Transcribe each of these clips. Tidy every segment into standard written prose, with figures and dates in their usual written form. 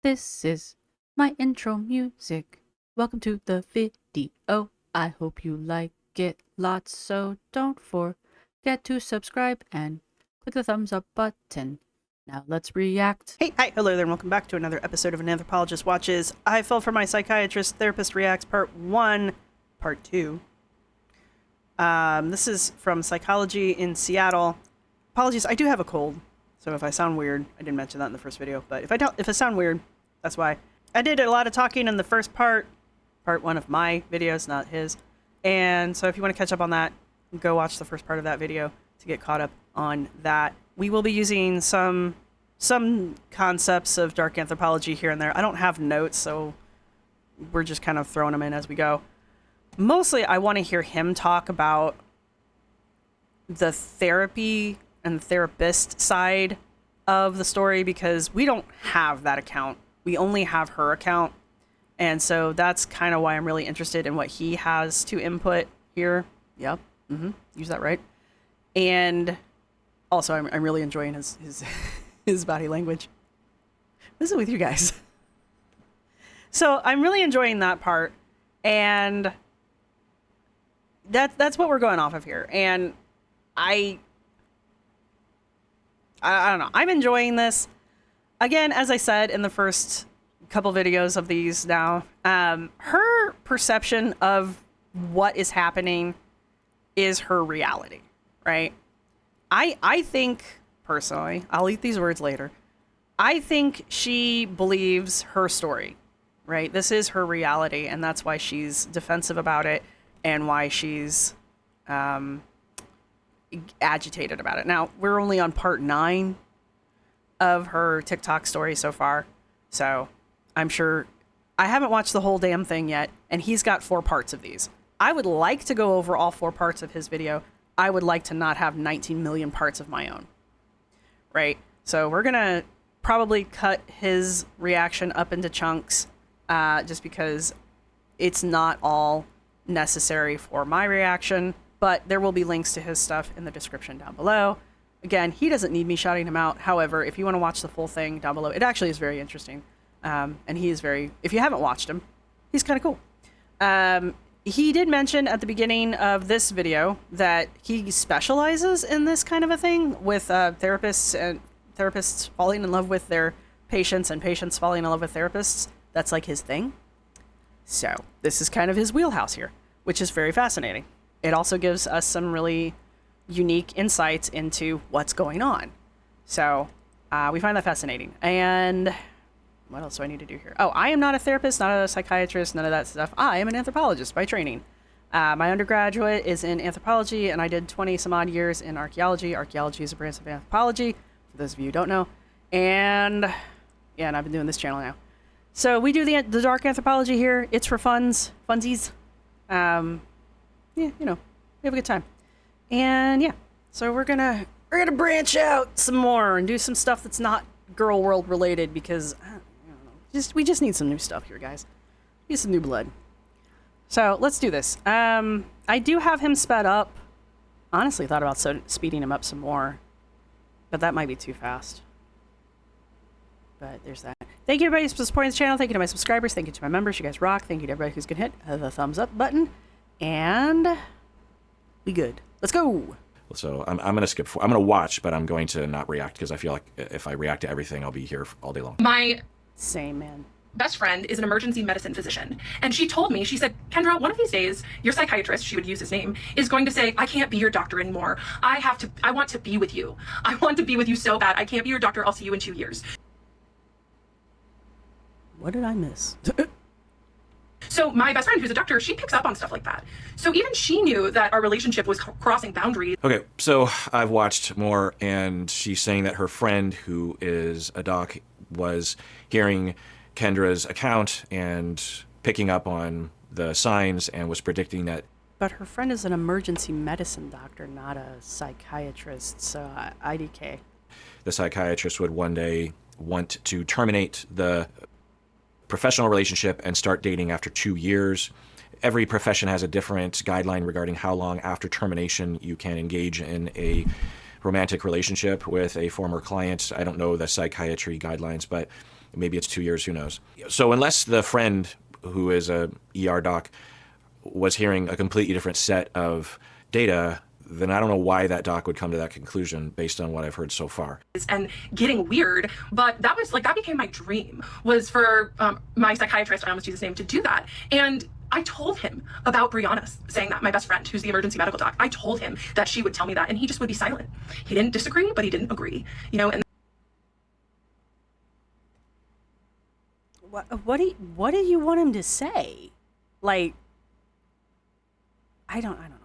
This is my intro music. Welcome to the video. I hope you like it lots, so don't forget to subscribe and click the thumbs up button. Now let's react. Hey, hi, hello there, and welcome back to another episode of An Anthropologist Watches. I Fell for My Psychiatrist Therapist Reacts Part 1, Part 2. This is from Psychology in Seattle. Apologies, I do have a cold, so if I sound weird, I didn't mention that in the first video, but if I sound weird, that's why. I did a lot of talking in the first part 1 of my videos, not his, and so if you want to catch up on that, go watch the first part of that video to get caught up on that. We will be using some concepts of dark anthropology here and there. I don't have notes, so we're just kind of throwing them in as we go. Mostly, I want to hear him talk about the therapy and therapist side of the story, because we don't have that account. We only have her account. And so that's kind of why I'm really interested in what he has to input here. Yep. Use that right. And also, I'm really enjoying his body language. This is with you guys. So I'm really enjoying that part, and that's what we're going off of here. And I don't know. I'm enjoying this. Again, as I said in the first couple videos of these now, her perception of what is happening is her reality, right? I think, personally, I'll eat these words later, I think she believes her story, right? This is her reality, and that's why she's defensive about it and why she's agitated about it. Now, we're only on part 9 of her TikTok story so far, so I'm sure I haven't watched the whole damn thing yet, and he's got 4 parts of these. I would like to go over all 4 parts of his video. I would like to not have 19 million parts of my own, right? So we're gonna probably cut his reaction up into chunks, just because it's not all necessary for my reaction, but there will be links to his stuff in the description down below. Again, he doesn't need me shouting him out. However, if you want to watch the full thing down below, it actually is very interesting. And he is very, if you haven't watched him, he's kind of cool. He did mention at the beginning of this video that he specializes in this kind of a thing with therapists and therapists falling in love with their patients and patients falling in love with therapists. That's like his thing. So this is kind of his wheelhouse here, which is very fascinating. It also gives us some really unique insights into what's going on. So we find that fascinating. And what else do I need to do here? Oh, I am not a therapist, not a psychiatrist, none of that stuff. I am an anthropologist by training. My undergraduate is in anthropology, and I did 20 some odd years in archaeology. Archaeology is a branch of anthropology, for those of you who don't know. And yeah, and I've been doing this channel now. So we do the dark anthropology here. It's for funsies. Yeah, you know, we have a good time. And yeah, so we're gonna branch out some more and do some stuff that's not girl world related, because we just need some new stuff here, guys. We need some new blood. So let's do this. I do have him sped up. Honestly, thought about speeding him up some more, but that might be too fast. But there's that. Thank you everybody for supporting the channel. Thank you to my subscribers. Thank you to my members. You guys rock. Thank you to everybody who's gonna hit the thumbs up button. And we good. Let's go. So I'm going to skip. I'm going to watch, but I'm going to not react, because I feel like if I react to everything, I'll be here all day long. My Same, man. best friend is an emergency medicine physician, and she told me, she said, Kendra, one of these days, your psychiatrist, she would use his name, is going to say, I can't be your doctor anymore. I want to be with you. I want to be with you so bad. I can't be your doctor. I'll see you in 2 years. What did I miss? So my best friend, who's a doctor, she picks up on stuff like that. So even she knew that our relationship was crossing boundaries. Okay, so I've watched more, and she's saying that her friend, who is a doc, was hearing Kendra's account and picking up on the signs and was predicting that. But her friend is an emergency medicine doctor, not a psychiatrist, so IDK. The psychiatrist would one day want to terminate the professional relationship and start dating after 2 years. Every profession has a different guideline regarding how long after termination you can engage in a romantic relationship with a former client. I don't know the psychiatry guidelines, but Maybe it's 2 years, who knows? So unless the friend who is a ER doc was hearing a completely different set of data, then I don't know why that doc would come to that conclusion based on what I've heard so far. And getting weird, but that was like, that became my dream, was for my psychiatrist, I almost use his name, to do that. And I told him about Brianna saying that, my best friend, who's the emergency medical doc. I told him that she would tell me that, and he just would be silent. He didn't disagree, but he didn't agree, you know. And What do you want him to say? Like, I don't know.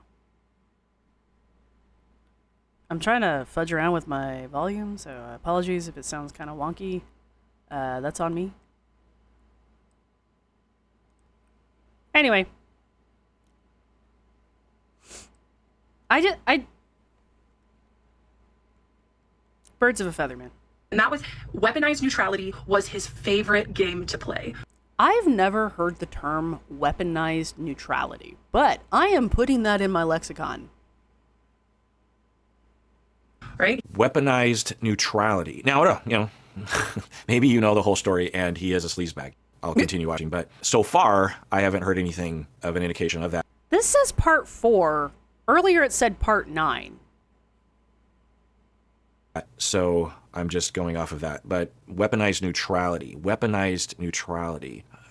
I'm trying to fudge around with my volume, so apologies if it sounds kind of wonky. That's on me. Anyway. Birds of a feather, man. And that was, weaponized neutrality was his favorite game to play. I've never heard the term weaponized neutrality, but I am putting that in my lexicon. Right? Weaponized neutrality. Now, maybe you know the whole story and he is a sleazebag. I'll continue watching, but so far, I haven't heard anything of an indication of that. This says part 4. Earlier it said part 9. So I'm just going off of that. But weaponized neutrality.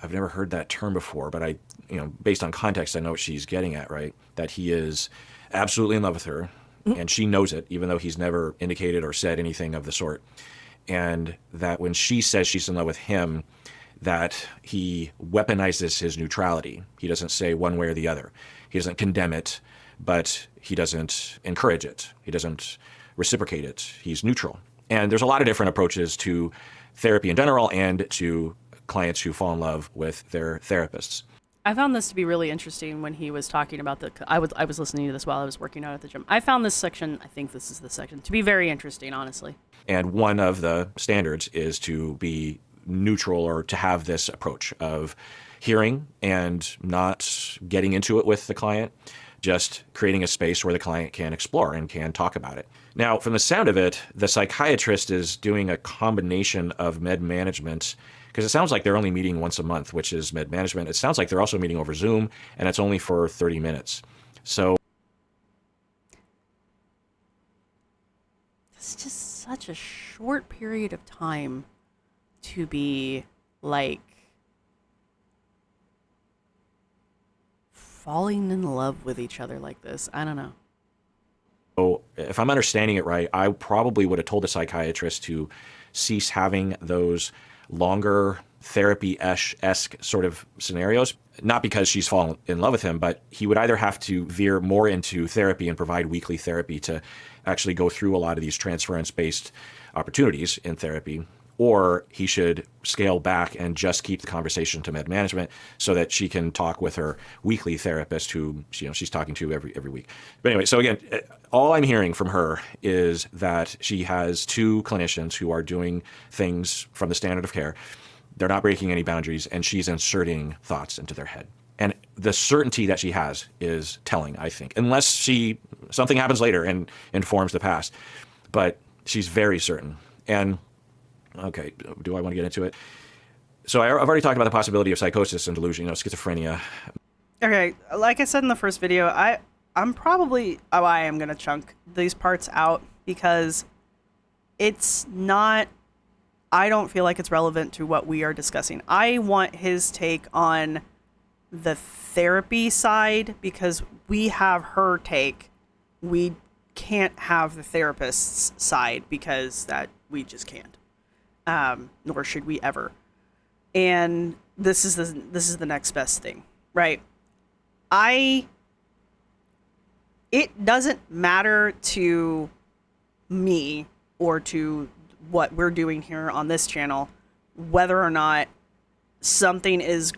I've never heard that term before, but based on context, I know what she's getting at, right? That he is absolutely in love with her, and she knows it, even though he's never indicated or said anything of the sort. And that when she says she's in love with him, that he weaponizes his neutrality. He doesn't say one way or the other. He doesn't condemn it, but he doesn't encourage it. He doesn't reciprocate it. He's neutral. And there's a lot of different approaches to therapy in general and to clients who fall in love with their therapists. I found this to be really interesting when he was talking about I was listening to this while I was working out at the gym. I found this section, I think this is the section, to be very interesting, honestly. And one of the standards is to be neutral, or to have this approach of hearing and not getting into it with the client, just creating a space where the client can explore and can talk about it. Now, from the sound of it, the psychiatrist is doing a combination of med management, because it sounds like they're only meeting once a month, which is med management. It sounds like they're also meeting over Zoom, and it's only for 30 minutes. So it's just such a short period of time to be, like, falling in love with each other like this. I don't know. So if I'm understanding it right, I probably would have told the psychiatrist to cease having those longer therapy-esque sort of scenarios, not because she's fallen in love with him, but he would either have to veer more into therapy and provide weekly therapy to actually go through a lot of these transference-based opportunities in therapy, or he should scale back and just keep the conversation to med management so that she can talk with her weekly therapist who she's talking to every week. But anyway, so again, all I'm hearing from her is that she has 2 clinicians who are doing things from the standard of care. They're not breaking any boundaries, and she's inserting thoughts into their head. And the certainty that she has is telling, I think, unless something happens later and informs the past. But she's very certain. And okay, do I want to get into it? So I've already talked about the possibility of psychosis and delusion, schizophrenia. Okay, like I said in the first video, I am going to chunk these parts out because it's not, I don't feel like it's relevant to what we are discussing. I want his take on the therapy side because we have her take. We can't have the therapist's side because that we just can't. Nor should we ever. And this is the next best thing, right? It doesn't matter to me or to what we're doing here on this channel whether or not something is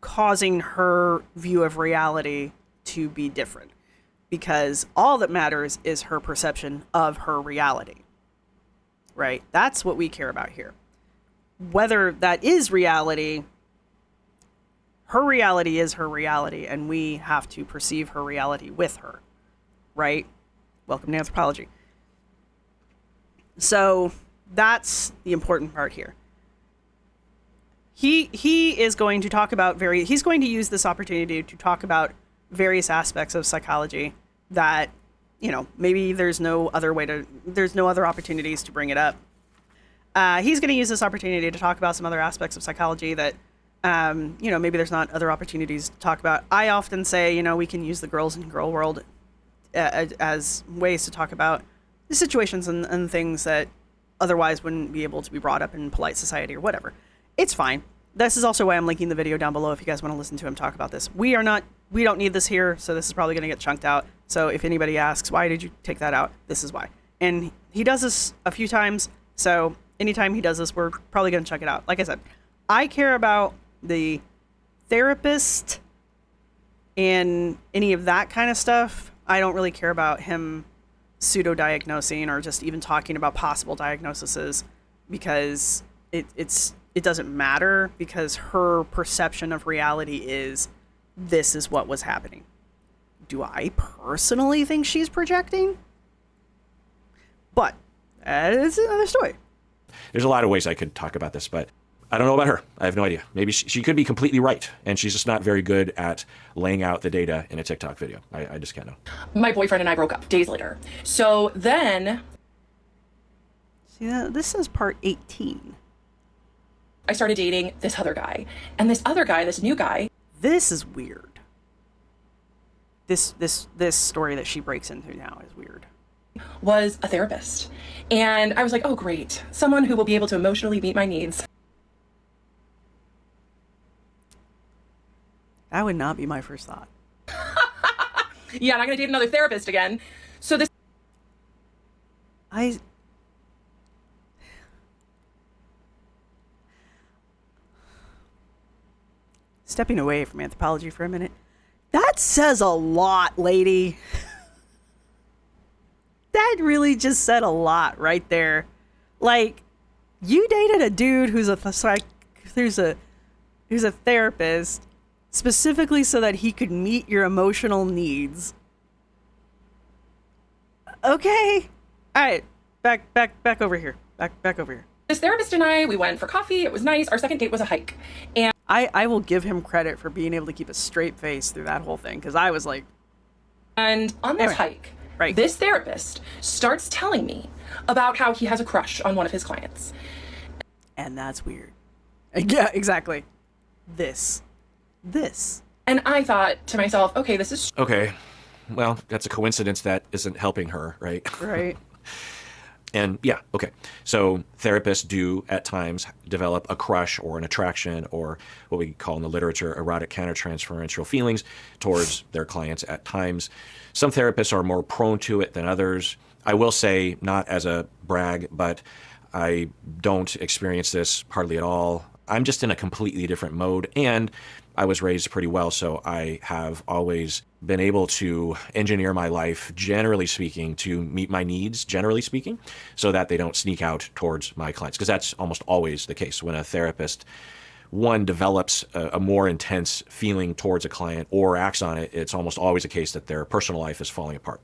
causing her view of reality to be different, because all that matters is her perception of her reality. Right? That's what we care about here. Whether that is reality, her reality is her reality, and we have to perceive her reality with her. Right? Welcome to Anthropology. So that's the important part here. he is going to talk about he's going to use this opportunity to talk about various aspects of psychology that, maybe there's no other opportunities to bring it up. He's going to use this opportunity to talk about some other aspects of psychology that, maybe there's not other opportunities to talk about. I often say, we can use the girls in girl world as ways to talk about the situations and things that otherwise wouldn't be able to be brought up in polite society or whatever. It's fine. This is also why I'm linking the video down below if you guys want to listen to him talk about this. We don't need this here, so this is probably going to get chunked out. So if anybody asks, why did you take that out? This is why. And he does this a few times, so anytime he does this, we're probably going to chunk it out. Like I said, I care about the therapist and any of that kind of stuff. I don't really care about him pseudo-diagnosing or just even talking about possible diagnoses, because it doesn't matter, because her perception of reality is this is what was happening. Do I personally think she's projecting? But that is another story. There's a lot of ways I could talk about this, but I don't know about her. I have no idea. Maybe she could be completely right, and she's just not very good at laying out the data in a TikTok video. I just can't know. My boyfriend and I broke up days later. So then... See, this says part 18. I started dating this other guy. And this other guy, this new guy... This is weird. This story that she breaks into now is weird. ...was a therapist. And I was like, oh, great. Someone who will be able to emotionally meet my needs. That would not be my first thought. Yeah, and I'm going to date another therapist again. So this... Stepping away from anthropology for a minute. That says a lot, lady. That really just said a lot right there. Like, you dated a dude who's a therapist specifically so that he could meet your emotional needs. Okay. All right. Back over here. Back over here. This therapist and I, we went for coffee. It was nice. Our second date was a hike. And I will give him credit for being able to keep a straight face through that whole thing, because I was like... And on this hike, right, this therapist starts telling me about how he has a crush on one of his clients. And that's weird. Yeah, exactly. This. And I thought to myself, okay, this is... Okay. Well, that's a coincidence that isn't helping her, right? Right. And yeah, okay. So therapists do at times develop a crush or an attraction, or what we call in the literature erotic countertransferential feelings towards their clients at times. Some therapists are more prone to it than others. I will say, not as a brag, but I don't experience this hardly at all. I'm just in a completely different mode, and I was raised pretty well, so I have always been able to engineer my life, generally speaking, to meet my needs, generally speaking, so that they don't sneak out towards my clients, because that's almost always the case. When a therapist, one, develops a more intense feeling towards a client or acts on it, it's almost always a case that their personal life is falling apart.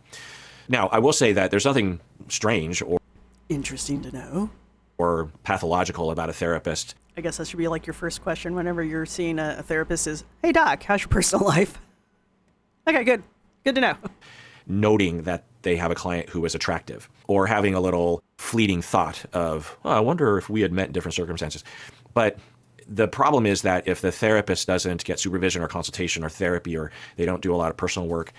Now, I will say that there's nothing strange or interesting to know or pathological about a therapist. I guess that should be like your first question whenever you're seeing a therapist is, hey doc, how's your personal life? Okay, good to know. Noting that they have a client who is attractive, or having a little fleeting thought of, oh, I wonder if we had met in different circumstances. But the problem is that if the therapist doesn't get supervision or consultation or therapy, or they don't do a lot of personal work,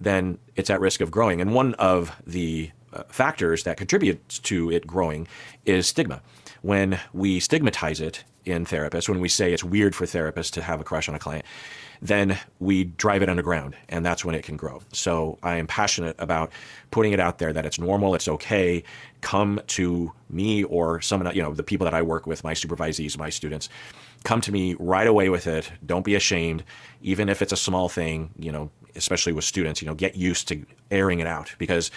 then it's at risk of growing. And one of the factors that contributes to it growing is stigma. When we stigmatize it in therapists, when we say it's weird for therapists to have a crush on a client, then we drive it underground, and that's when it can grow. So I am passionate about putting it out there that it's normal, it's okay. Come to me or someone, the people that I work with, my supervisees, my students, come to me right away with it. Don't be ashamed, even if it's a small thing, especially with students, get used to airing it out, because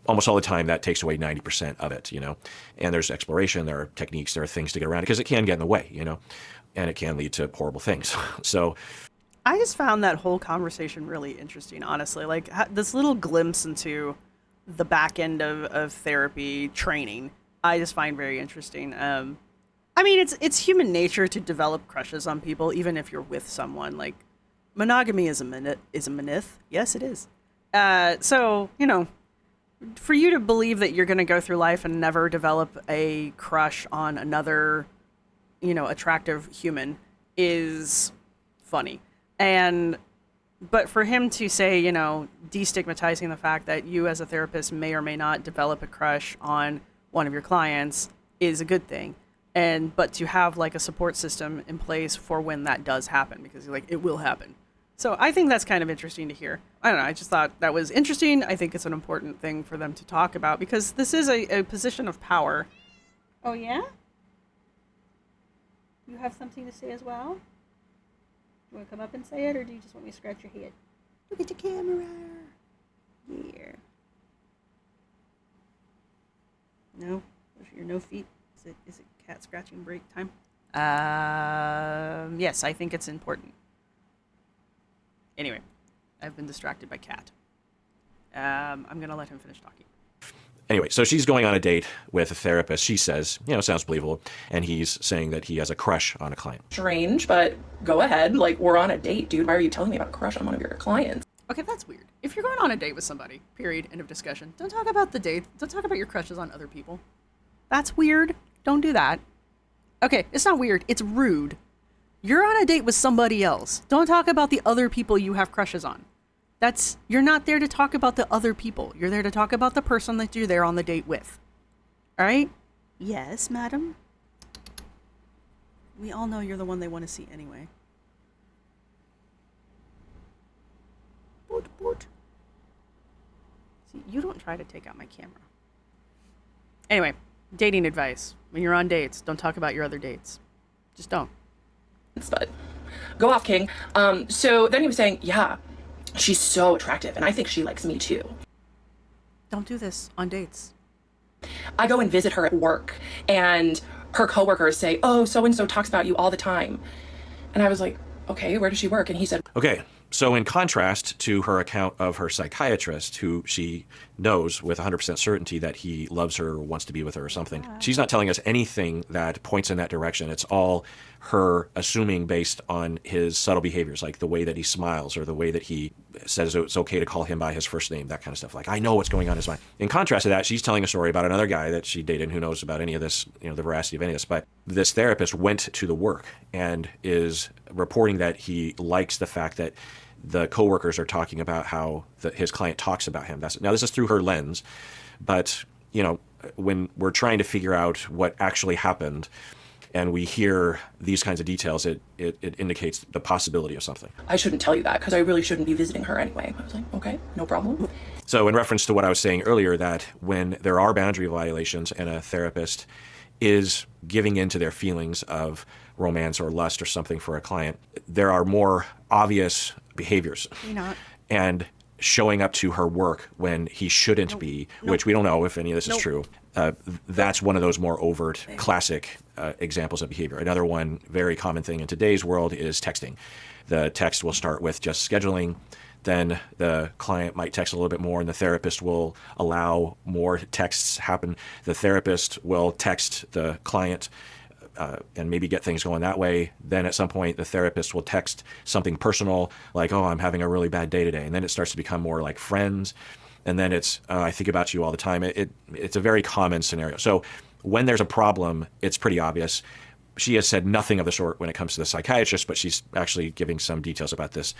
almost all the time that takes away 90% of it, and there's exploration, there are techniques, there are things to get around it, because it can get in the way, and it can lead to horrible things. So I just found that whole conversation really interesting, honestly. Like this little glimpse into the back end of therapy training, I just find very interesting. I mean, it's human nature to develop crushes on people, even if you're with someone. Like, monogamy is a myth. Yes, it is. So, you know, for you to believe that you're going to go through life and never develop a crush on another, you know, attractive human is funny. But for him to say, you know, destigmatizing the fact that you as a therapist may or may not develop a crush on one of your clients is a good thing. But to have like a support system in place for when that does happen, because like it will happen. So I think that's kind of interesting to hear. I don't know. I just thought that was interesting. I think it's an important thing for them to talk about because this is a position of power. Oh, yeah? You have something to say as well? You want to come up and say it, or do you just want me to scratch your head? Look at the camera. Yeah. No? Those are your no feet? Is it cat scratching break time? Yes, I think it's important. Anyway, I've been distracted by Cat. I'm going to let him finish talking. Anyway, so she's going on a date with a therapist. She says, you know, sounds believable. And he's saying that he has a crush on a client. Strange, but go ahead. Like, we're on a date, dude. Why are you telling me about a crush on one of your clients? Okay, that's weird. If you're going on a date with somebody, period, end of discussion, don't talk about the date. Don't talk about your crushes on other people. That's weird. Don't do that. Okay, it's not weird. It's rude. You're on a date with somebody else. Don't talk about the other people you have crushes on. You're not there to talk about the other people. You're there to talk about the person that you're there on the date with. All right? Yes, madam. We all know you're the one they want to see anyway. Boot, boot. See, you don't try to take out my camera. Anyway, dating advice. When you're on dates, don't talk about your other dates. Just don't. But go off, King. So then he was saying, yeah, she's so attractive, and I think she likes me too. Don't do this on dates. I go and visit her at work, and her coworkers say, oh, so-and-so talks about you all the time. And I was like, okay, where does she work? And he said, Okay, so in contrast to her account of her psychiatrist, who she knows with 100% certainty that he loves her or wants to be with her or something, she's not telling us anything that points in that direction. It's all her assuming based on his subtle behaviors, like the way that he smiles or the way that he says it's okay to call him by his first name, that kind of stuff. Like, I know what's going on in his mind. In contrast to that, she's telling a story about another guy that she dated, who knows about any of this, you know, the veracity of any of this. But this therapist went to the work and is reporting that he likes the fact that the coworkers are talking about how his client talks about him. Now, this is through her lens, but, you know, when we're trying to figure out what actually happened and we hear these kinds of details, it indicates the possibility of something. I shouldn't tell you that because I really shouldn't be visiting her anyway. I was like, okay, no problem. So in reference to what I was saying earlier, that when there are boundary violations and a therapist is giving in to their feelings of romance or lust or something for a client, there are more obvious behaviors. And showing up to her work when he shouldn't be, which we don't know if any of this is true, that's one of those more overt, classic examples of behavior. Another one, very common thing in today's world, is texting. The text will start with just scheduling. Then the client might text a little bit more, and the therapist will allow more texts happen. The therapist will text the client and maybe get things going that way. Then at some point, the therapist will text something personal, like, oh, I'm having a really bad day today. And then it starts to become more like friends. And then it's, I think about you all the time. It's a very common scenario. So when there's a problem, it's pretty obvious. She has said nothing of the sort when it comes to the psychiatrist, but she's actually giving some details about this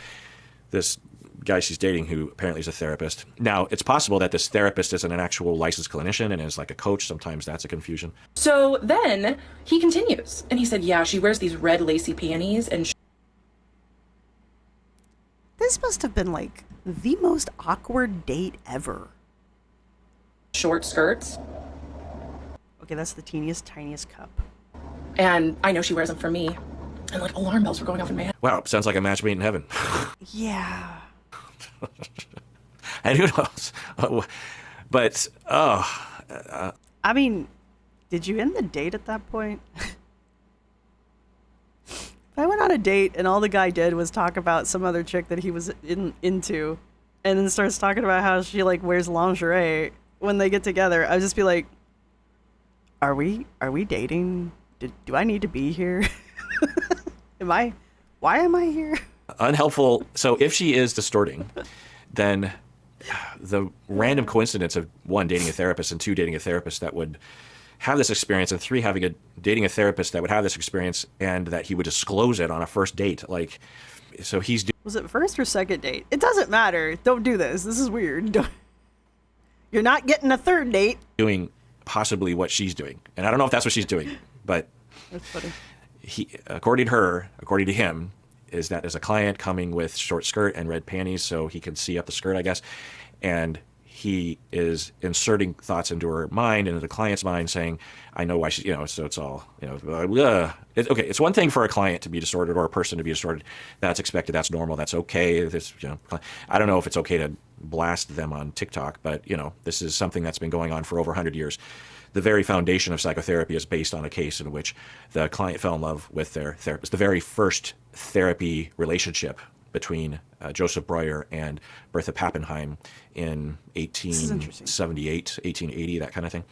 guy she's dating, who apparently is a therapist. Now, it's possible that this therapist isn't an actual licensed clinician and is like a coach. Sometimes that's a confusion. So then he continues, and he said, yeah, she wears these red lacy panties, and This must have been like the most awkward date ever. short skirts. Okay, that's the teeniest, tiniest cup. And I know she wears them for me. And like alarm bells were going off in my head. Wow, sounds like a match made in heaven. Yeah. And who knows? But, I mean, did you end the date at that point? If I went on a date and all the guy did was talk about some other chick that he was into, and then starts talking about how she like wears lingerie when they get together, I'd just be like, are we dating Do I need to be here? Why am I here? Unhelpful. So if she is distorting, then the random coincidence of 1, dating a therapist, and 2, dating a therapist that would have this experience, and 3, dating a therapist that would have this experience, and that he would disclose it on a first date. Like, so he's Was it first or second date? It doesn't matter. Don't do this. This is weird. You're not getting a third date. doing possibly what she's doing. And I don't know if that's what she's doing, but That's funny. according to him, is that as a client coming with short skirt and red panties so he can see up the skirt, I guess, and he is inserting thoughts into her mind, into the client's mind, saying, I know why she's, so it's all, okay, it's one thing for a client to be distorted or a person to be distorted. That's expected. That's normal. That's okay. I don't know if it's okay to blast them on TikTok, but, this is something that's been going on for over 100 years. The very foundation of psychotherapy is based on a case in which the client fell in love with their therapist. The very first therapy relationship between Joseph Breuer and Bertha Pappenheim in 1878, 1880, that kind of thing.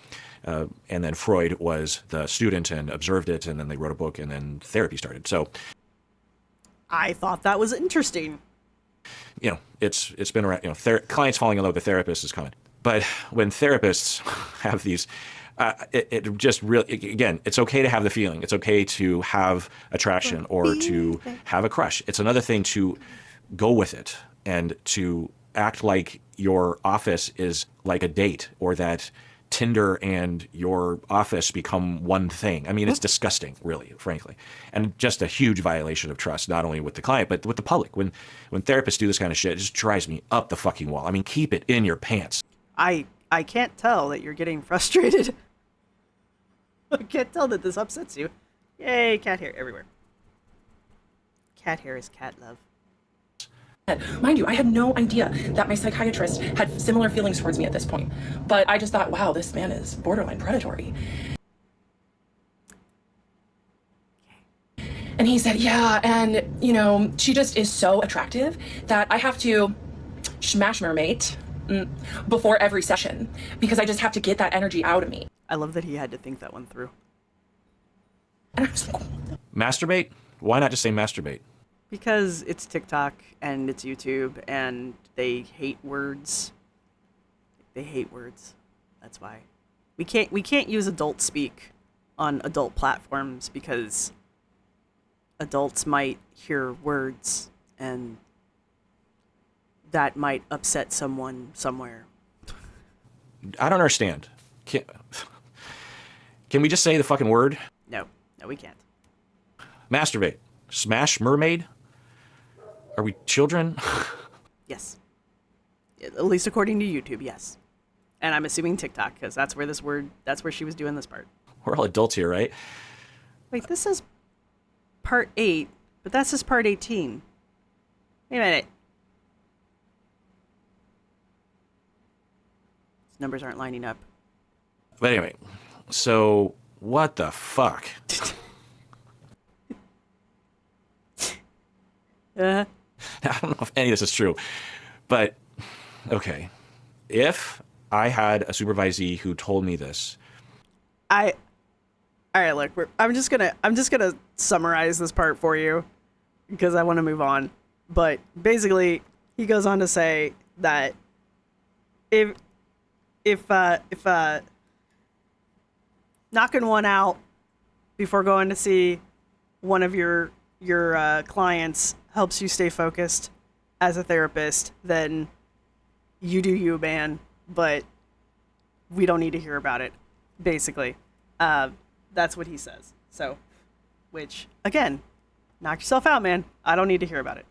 And then Freud was the student and observed it, and then they wrote a book, and then therapy started. So I thought that was interesting. It's been around. Clients falling in love with the therapist is common. But when therapists have these, it just really, again, it's okay to have the feeling. It's okay to have attraction or to have a crush. It's another thing to go with it and to act like your office is like a date, or that Tinder and your office become one thing. I mean, it's disgusting, really, frankly, and just a huge violation of trust, not only with the client, but with the public. When therapists do this kind of shit, it just drives me up the fucking wall. I mean, keep it in your pants. I can't tell that you're getting frustrated. I can't tell that this upsets you. Yay, cat hair everywhere. Cat hair is cat love. Mind you, I had no idea that my psychiatrist had similar feelings towards me at this point. But I just thought, wow, this man is borderline predatory. And he said, yeah, and, she just is so attractive that I have to smash her mate before every session because I just have to get that energy out of me. I love that he had to think that one through. And I was like, Masturbate? Why not just say masturbate? Because it's TikTok and it's YouTube and they hate words. They hate words. That's why. We can't use adult speak on adult platforms because adults might hear words and that might upset someone somewhere. I don't understand. Can we just say the fucking word? No, we can't. Masturbate. Smash mermaid? Are we children? Yes. At least according to YouTube, yes. And I'm assuming TikTok, because that's where she was doing this part. We're all adults here, right? Wait, this is part 8, but that's just part 18. Wait a minute. These numbers aren't lining up. But anyway, so what the fuck? I don't know if any of this is true, but okay. If I had a supervisee who told me this, All right, look, I'm just gonna summarize this part for you because I want to move on. But basically, he goes on to say that if knocking one out before going to see one of your clients helps you stay focused as a therapist, then you do you, man. But we don't need to hear about it. Basically, that's what he says. So, which again, knock yourself out, man. I don't need to hear about it.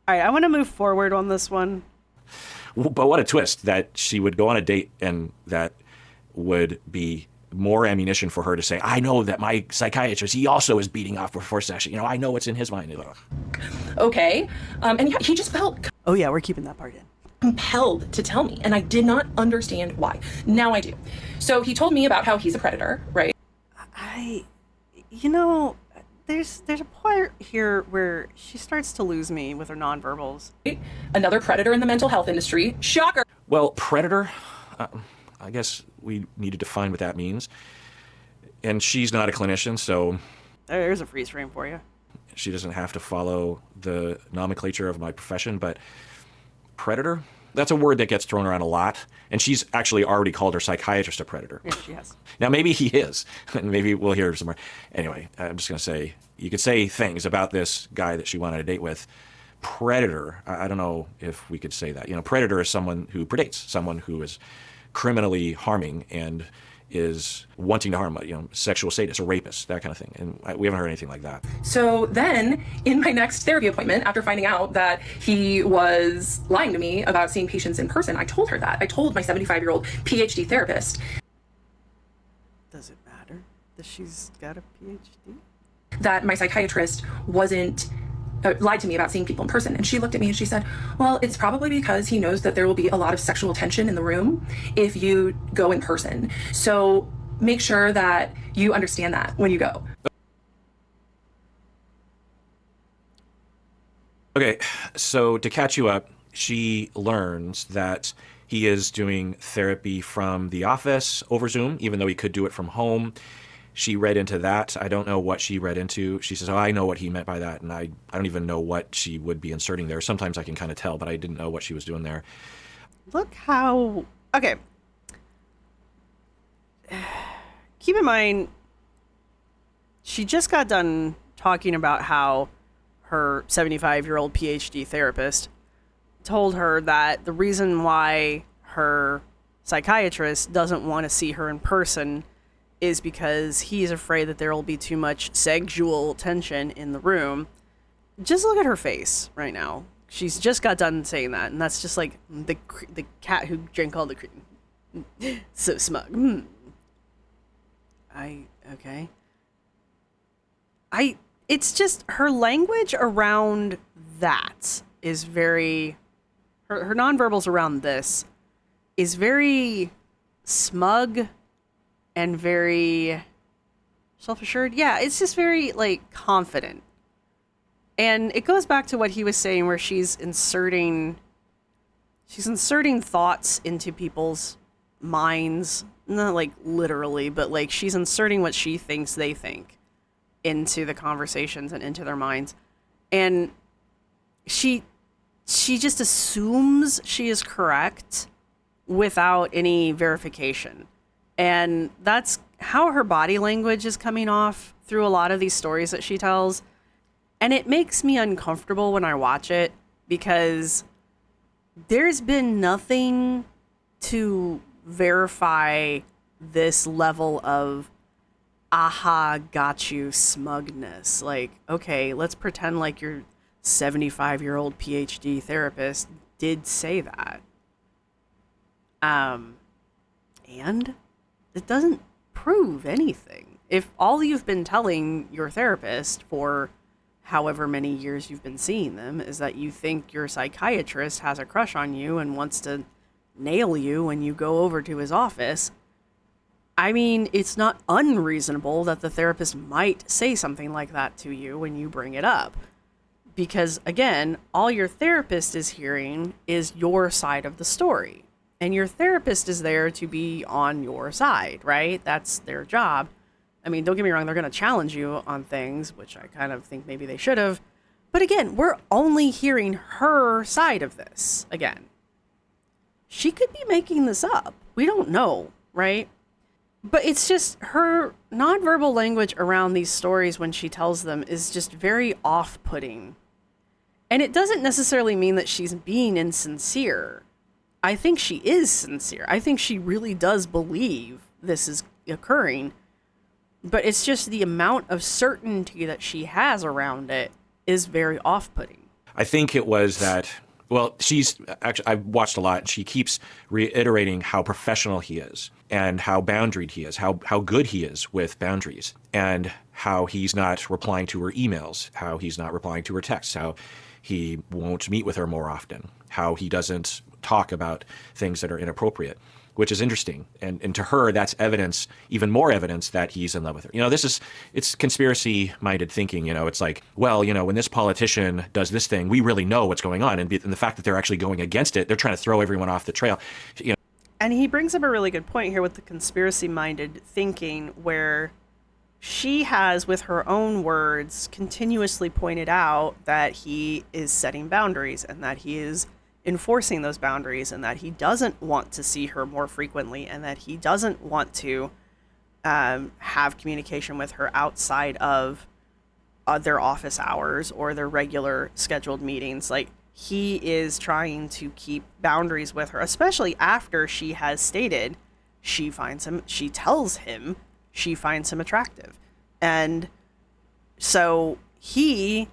All right, I want to move forward on this one. but what a twist that she would go on a date and that would be more ammunition for her to say, I know that my psychiatrist, he also is beating off before session. I know what's in his mind. okay. And yeah, he just felt Oh yeah, we're keeping that part in. compelled to tell me, and I did not understand why. Now I do. So he told me about how he's a predator, right? There's a part here where she starts to lose me with her nonverbals. Another predator in the mental health industry. Shocker. Well, predator, I guess we need to define what that means. And she's not a clinician, so There's a freeze frame for you. she doesn't have to follow the nomenclature of my profession, but predator? That's a word that gets thrown around a lot, and she's actually already called her psychiatrist a predator. Yeah, she has. Now, maybe he is, and maybe we'll hear some more. Anyway, I'm just going to say, you could say things about this guy that she wanted to date with. Predator, I don't know if we could say that. You know, predator is someone who predates, someone who is criminally harming and is wanting to harm, you know, sexual sadist or rapist, that kind of thing. And we haven't heard anything like that. So then, in my next therapy appointment, after finding out that he was lying to me about seeing patients in person, I told her that. I told my 75-year-old PhD therapist. Does it matter that she's got a PhD? That my psychiatrist wasn't lied to me about seeing people in person. And she looked at me and she said, well, it's probably because he knows that there will be a lot of sexual tension in the room if you go in person. So make sure that you understand that when you go. Okay, so to catch you up, she learns that he is doing therapy from the office over Zoom, even though he could do it from home. She read into that. I don't know what she read into. She says, oh, I know what he meant by that, and I don't even know what she would be inserting there. Sometimes I can kind of tell, but I didn't know what she was doing there. Look how... Okay. Keep in mind, she just got done talking about how her 75-year-old PhD therapist told her that the reason why her psychiatrist doesn't want to see her in person is because he's afraid that there will be too much sexual tension in the room. Just look at her face right now. She's just got done saying that, and that's just like the cat who drank all the cream. So smug. Okay. It's just her language around that is very... Her nonverbals around this is very smug and very self-assured. Yeah, it's just very, like, confident. And it goes back to what he was saying, where she's inserting thoughts into people's minds. Not, like, literally, but, like, she's inserting what she thinks they think into the conversations and into their minds. And she just assumes she is correct without any verification. And that's how her body language is coming off through a lot of these stories that she tells. And it makes me uncomfortable when I watch it, because there's been nothing to verify this level of aha, got you smugness. Like, okay, let's pretend like your 75-year-old PhD therapist did say that. And it doesn't prove anything. If all you've been telling your therapist for however many years you've been seeing them is that you think your psychiatrist has a crush on you and wants to nail you when you go over to his office, I mean, it's not unreasonable that the therapist might say something like that to you when you bring it up. Because, again, all your therapist is hearing is your side of the story. And your therapist is there to be on your side, right? That's their job. I mean, don't get me wrong, they're going to challenge you on things, which I kind of think maybe they should have. But again, we're only hearing her side of this. Again, she could be making this up. We don't know, right? But it's just her nonverbal language around these stories when she tells them is just very off-putting. And it doesn't necessarily mean that she's being insincere. I think she is sincere. I think she really does believe this is occurring. But it's just the amount of certainty that she has around it is very off-putting. I think it was that, well, she's actually, I've watched a lot, and she keeps reiterating how professional he is and how boundaried he is, how good he is with boundaries, and how he's not replying to her emails, how he's not replying to her texts, how he won't meet with her more often, how he doesn't talk about things that are inappropriate, which is interesting. And to her, that's evidence, even more evidence that he's in love with her. You know, it's conspiracy-minded thinking. You know, it's like, well, you know, when this politician does this thing, we really know what's going on. And the fact that they're actually going against it, they're trying to throw everyone off the trail. You know. And he brings up a really good point here with the conspiracy-minded thinking, where she has, with her own words, continuously pointed out that he is setting boundaries and that he is enforcing those boundaries and that he doesn't want to see her more frequently and that he doesn't want to have communication with her outside of their office hours or their regular scheduled meetings. Like, he is trying to keep boundaries with her, especially after she has stated she tells him she finds him attractive. And so he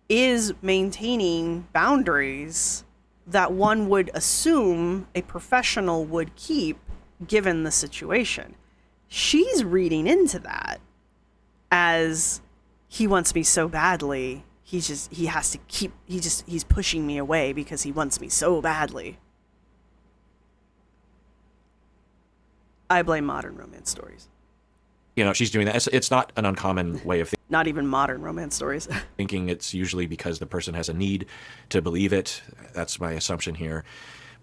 is maintaining boundaries that one would assume a professional would keep given the situation. She's reading into that as he wants me so badly. He's pushing me away because he wants me so badly. I blame modern romance stories. You know, she's doing that. It's not an uncommon way of thinking. Not even modern romance stories. Thinking it's usually because the person has a need to believe it. That's my assumption here.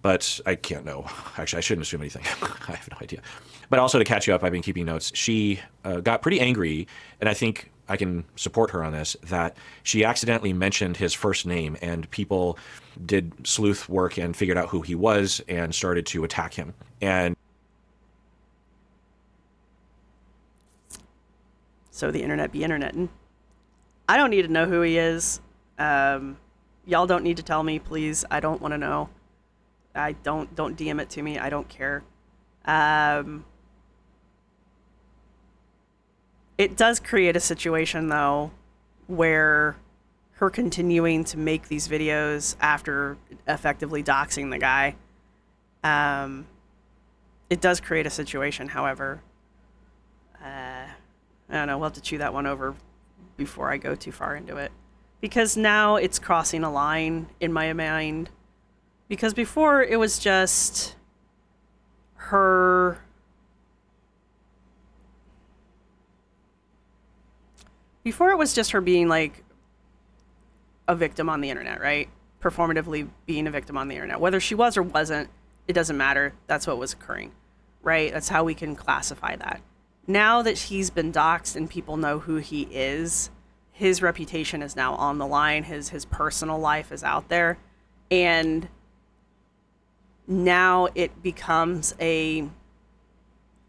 But I can't know. Actually, I shouldn't assume anything. I have no idea. But also, to catch you up, I've been keeping notes. She got pretty angry, and I think I can support her on this, that she accidentally mentioned his first name, and people did sleuth work and figured out who he was and started to attack him. And so the internet be interneting. I don't need to know who he is. Y'all don't need to tell me, please. I don't want to know. I don't DM it to me. I don't care. It does create a situation, though, where her continuing to make these videos after effectively doxing the guy, it does create a situation, however. I don't know, we'll have to chew that one over before I go too far into it. Because now it's crossing a line in my mind. Because before it was just her... Before it was just her being like a victim on the internet, right? Performatively being a victim on the internet. Whether she was or wasn't, it doesn't matter. That's what was occurring, right? That's how we can classify that. Now that he's been doxxed and people know who he is, his reputation is now on the line. His personal life is out there. And now it becomes a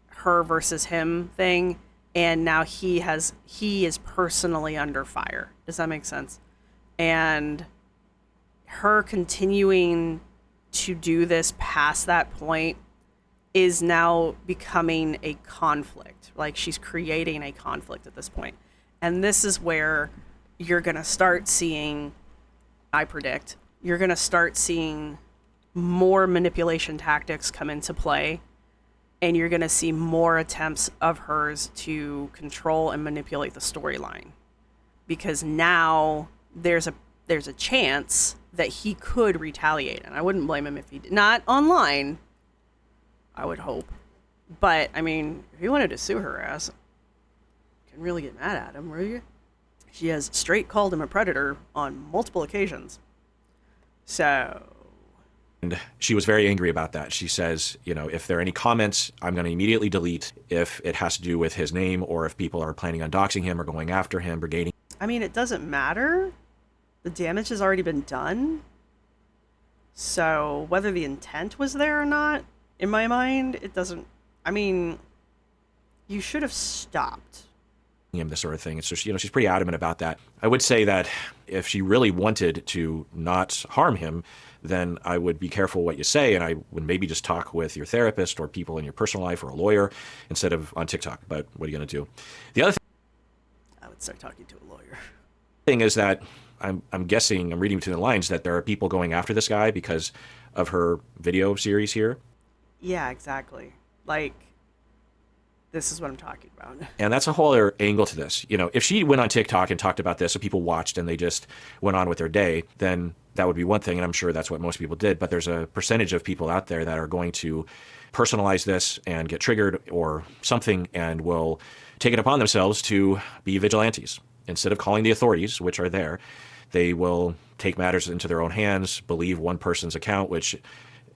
her versus him thing. And now he is personally under fire. Does that make sense? And her continuing to do this past that point is now becoming a conflict. Like, she's creating a conflict at this point. And this is where you're going to start seeing, I predict, you're going to start seeing more manipulation tactics come into play. And you're going to see more attempts of hers to control and manipulate the storyline. Because now there's a chance that he could retaliate. And I wouldn't blame him if he did. Not online, I would hope. But, I mean, if he wanted to sue her ass, you can really get mad at him, will you? She has straight called him a predator on multiple occasions. So... And she was very angry about that. She says, you know, if there are any comments, I'm going to immediately delete if it has to do with his name or if people are planning on doxing him or going after him, brigading. I mean, it doesn't matter. The damage has already been done. So whether the intent was there or not, in my mind, it doesn't... I mean, you should have stopped. Him, this sort of thing. It's just, you know, she's pretty adamant about that. I would say that if she really wanted to not harm him, then I would be careful what you say, and I would maybe just talk with your therapist or people in your personal life or a lawyer instead of on TikTok. But what are you going to do? The other I would start talking to a lawyer. thing is that I'm guessing, I'm reading between the lines, that there are people going after this guy because of her video series here. Yeah, exactly. Like, this is what I'm talking about. And that's a whole other angle to this. You know, if she went on TikTok and talked about this and people watched and they just went on with their day, then that would be one thing, and I'm sure that's what most people did. But there's a percentage of people out there that are going to personalize this and get triggered or something and will take it upon themselves to be vigilantes. Instead of calling the authorities, which are there, they will take matters into their own hands, believe one person's account, which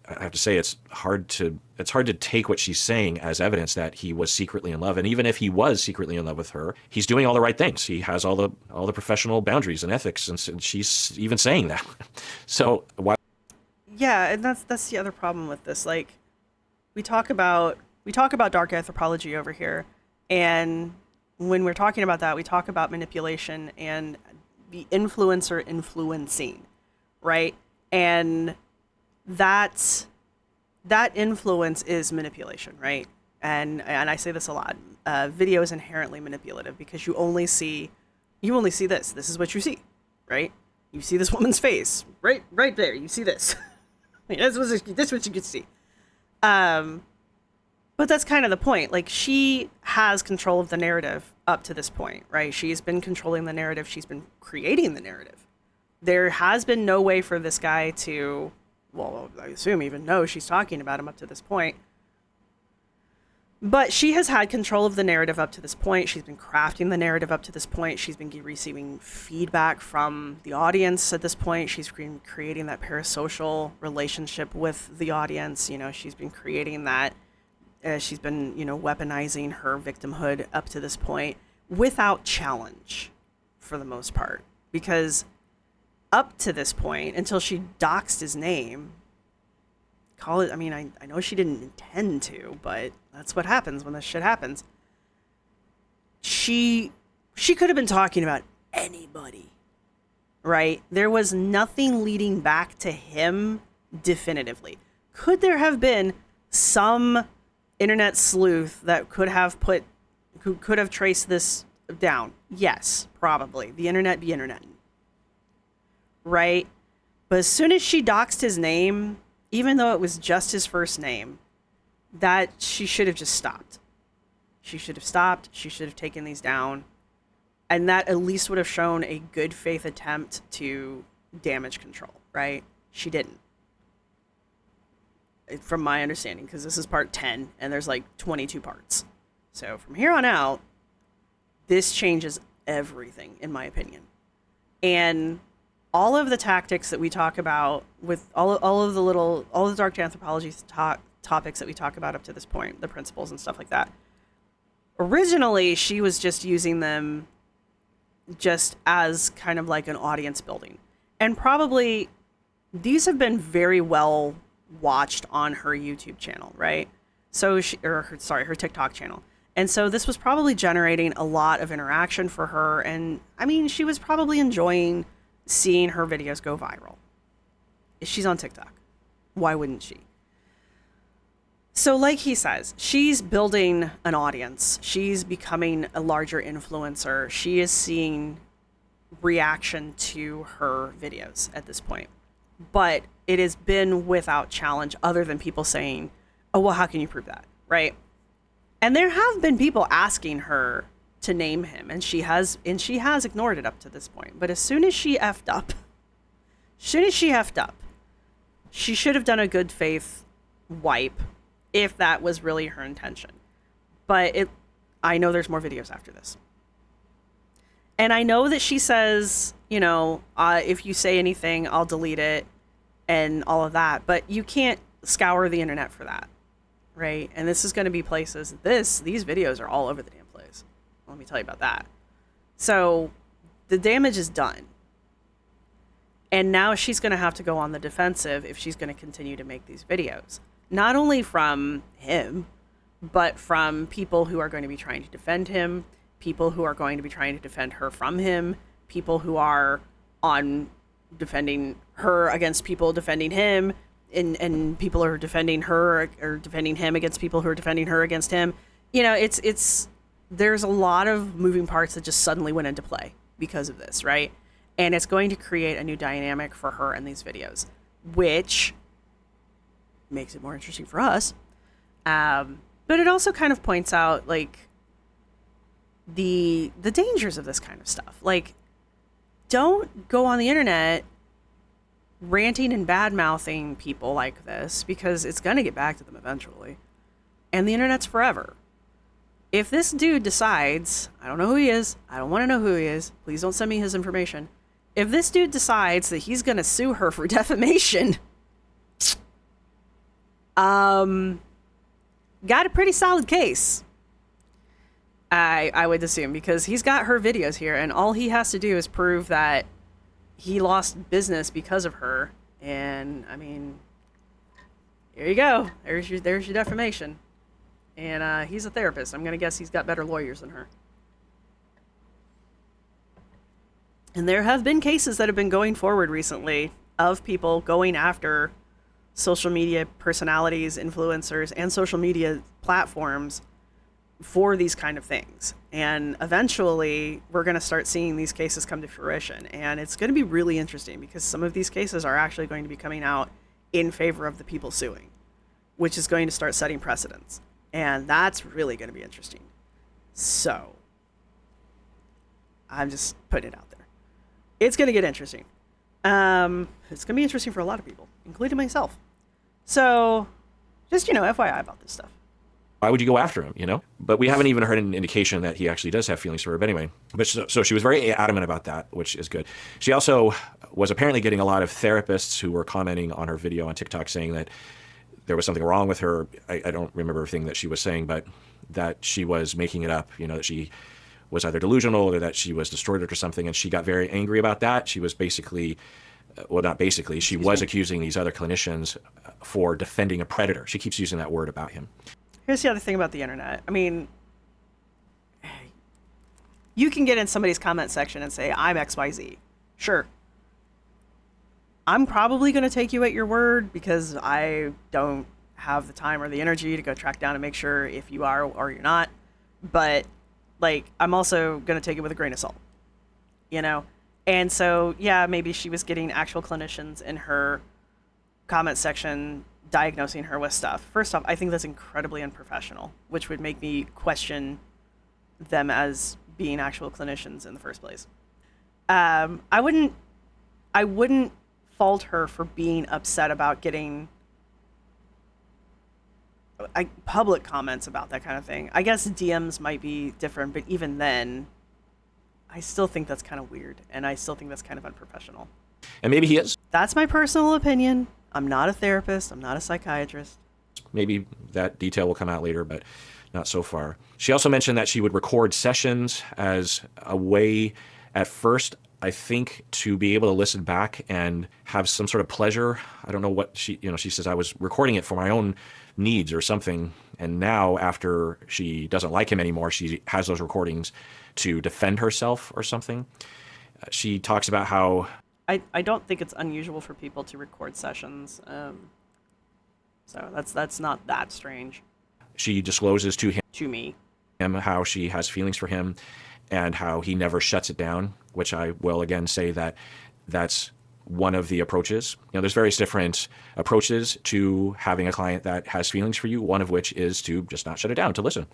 I have to say it's hard to take what she's saying as evidence that he was secretly in love. And even if he was secretly in love with her, he's doing all the right things. He has all the professional boundaries and ethics, and she's even saying that. So why? Yeah, and that's the other problem with this. Like, we talk about dark anthropology over here, and when we're talking about that, we talk about manipulation and the influencer influencing, right? And that influence is manipulation, right? And I say this a lot. Video is inherently manipulative because you only see this. This is what you see, right? You see this woman's face right there. You see this. That's what you can see. But that's kind of the point. Like, she has control of the narrative up to this point, right? She's been controlling the narrative. She's been creating the narrative. There has been no way for this guy to, well, I assume even know she's talking about him up to this point. But she has had control of the narrative up to this point. She's been crafting the narrative up to this point. She's been receiving feedback from the audience at this point. She's been creating that parasocial relationship with the audience. You know, she's been creating that. She's been, weaponizing her victimhood up to this point without challenge for the most part. Because up to this point, until she doxed his name, I know she didn't intend to, but that's what happens when this shit happens. She could have been talking about anybody, right? There was nothing leading back to him definitively. Could there have been some internet sleuth that could have traced this down? Yes, probably. The internet be internet, right? But as soon as she doxed his name, even though it was just his first name, that she should have just stopped. She should have stopped. She should have taken these down. And that at least would have shown a good faith attempt to damage control, right? She didn't. From my understanding, because this is part 10 and there's like 22 parts. So from here on out, this changes everything, in my opinion. And all of the tactics that we talk about with all of the dark anthropology topics that we talk about up to this point, the principles and stuff like that. Originally, she was just using them just as kind of like an audience building. And probably these have been very well watched on her YouTube channel, right? So her TikTok channel. And so this was probably generating a lot of interaction for her. And I mean, she was probably enjoying seeing her videos go viral. She's on TikTok. Why wouldn't she? So like he says, she's building an audience. She's becoming a larger influencer. She is seeing reaction to her videos at this point. But it has been without challenge other than people saying, oh, well, how can you prove that? Right? And there have been people asking her to name him, and she has ignored it up to this point. But as soon as she effed up, she should have done a good faith wipe if that was really her intention. But I know there's more videos after this. And I know that she says, if you say anything, I'll delete it and all of that. But you can't scour the internet for that, right? And this is going to be places. These videos are all over the damn place. Let me tell you about that. So the damage is done. And now she's going to have to go on the defensive if she's going to continue to make these videos. Not only from him, but from people who are going to be trying to defend him, people who are going to be trying to defend her from him, people who are on defending her against people defending him, and people are defending her or defending him against people who are defending her against him. There's a lot of moving parts that just suddenly went into play because of this, right? And it's going to create a new dynamic for her in these videos, which makes it more interesting for us. But it also kind of points out, like, the dangers of this kind of stuff. Like, don't go on the internet ranting and bad-mouthing people like this, because it's going to get back to them eventually. And the internet's forever. If this dude decides, I don't know who he is, I don't want to know who he is, please don't send me his information. If this dude decides that he's going to sue her for defamation, Got a pretty solid case. I would assume, because he's got her videos here, and all he has to do is prove that he lost business because of her. And I mean, here you go. There's your defamation. And he's a therapist. I'm gonna guess he's got better lawyers than her. And there have been cases that have been going forward recently of people going after social media personalities, influencers, and social media platforms for these kind of things. And eventually we're going to start seeing these cases come to fruition. And it's going to be really interesting because some of these cases are actually going to be coming out in favor of the people suing, which is going to start setting precedents. And that's really going to be interesting. So I'm just putting it out there. It's going to get interesting. It's going to be interesting for a lot of people, including myself. So just, FYI about this stuff. Why would you go after him, But we haven't even heard an indication that he actually does have feelings for her. But anyway, so she was very adamant about that, which is good. She also was apparently getting a lot of therapists who were commenting on her video on TikTok saying that there was something wrong with her. I don't remember everything that she was saying, but that she was making it up, that she was either delusional or that she was distorted or something. And she got very angry about that. She was basically, she was accusing these other clinicians for defending a predator. She keeps using that word about him. Here's the other thing about the internet. I mean, you can get in somebody's comment section and say, I'm XYZ. Sure. I'm probably going to take you at your word because I don't have the time or the energy to go track down and make sure if you are or you're not. But, I'm also going to take it with a grain of salt, And so, yeah, maybe she was getting actual clinicians in her comment section diagnosing her with stuff. First off, I think that's incredibly unprofessional, which would make me question them as being actual clinicians in the first place. I wouldn't fault her for being upset about getting public comments about that kind of thing. I guess DMs might be different, but even then, I still think that's kind of weird, and I still think that's kind of unprofessional. And maybe he is. That's my personal opinion. I'm not a therapist. I'm not a psychiatrist. Maybe that detail will come out later, but not so far. She also mentioned that she would record sessions as a way, at first, I think, to be able to listen back and have some sort of pleasure. I don't know what she says, I was recording it for my own needs or something. And now, after she doesn't like him anymore, she has those recordings to defend herself or something. She talks about how I don't think it's unusual for people to record sessions, so that's not that strange. She discloses to me how she has feelings for him and how he never shuts it down, which I will again say that that's one of the approaches. There's various different approaches to having a client that has feelings for you, one of which is to just not shut it down, to listen.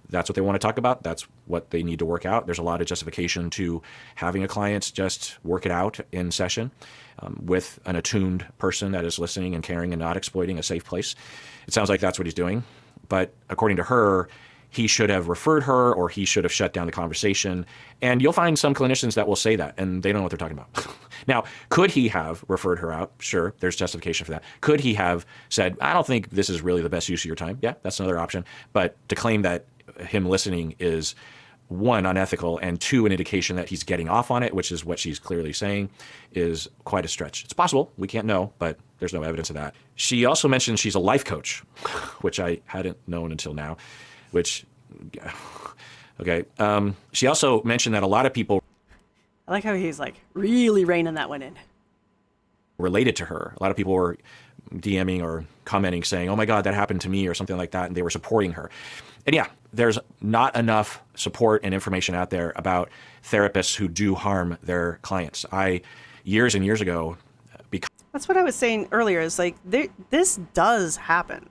That's what they want to talk about. That's what they need to work out. There's a lot of justification to having a client just work it out in session with an attuned person that is listening and caring and not exploiting, a safe place. It sounds like that's what he's doing. But according to her, he should have referred her or he should have shut down the conversation. And you'll find some clinicians that will say that, and they don't know what they're talking about. Now, could he have referred her out? Sure, there's justification for that. Could he have said, I don't think this is really the best use of your time? Yeah, that's another option. But to claim that him listening is, one, unethical, and two, an indication that he's getting off on it, which is what she's clearly saying, is quite a stretch. It's possible. We can't know, but there's no evidence of that. She also mentioned she's a life coach, which I hadn't known until now. Okay. She also mentioned that a lot of people, I like how he's really reining that one in, related to her. A lot of people were DMing or commenting saying, oh my God, that happened to me or something like that. And they were supporting her. And yeah, there's not enough support and information out there about therapists who do harm their clients. Years and years ago, that's what I was saying earlier, is this does happen.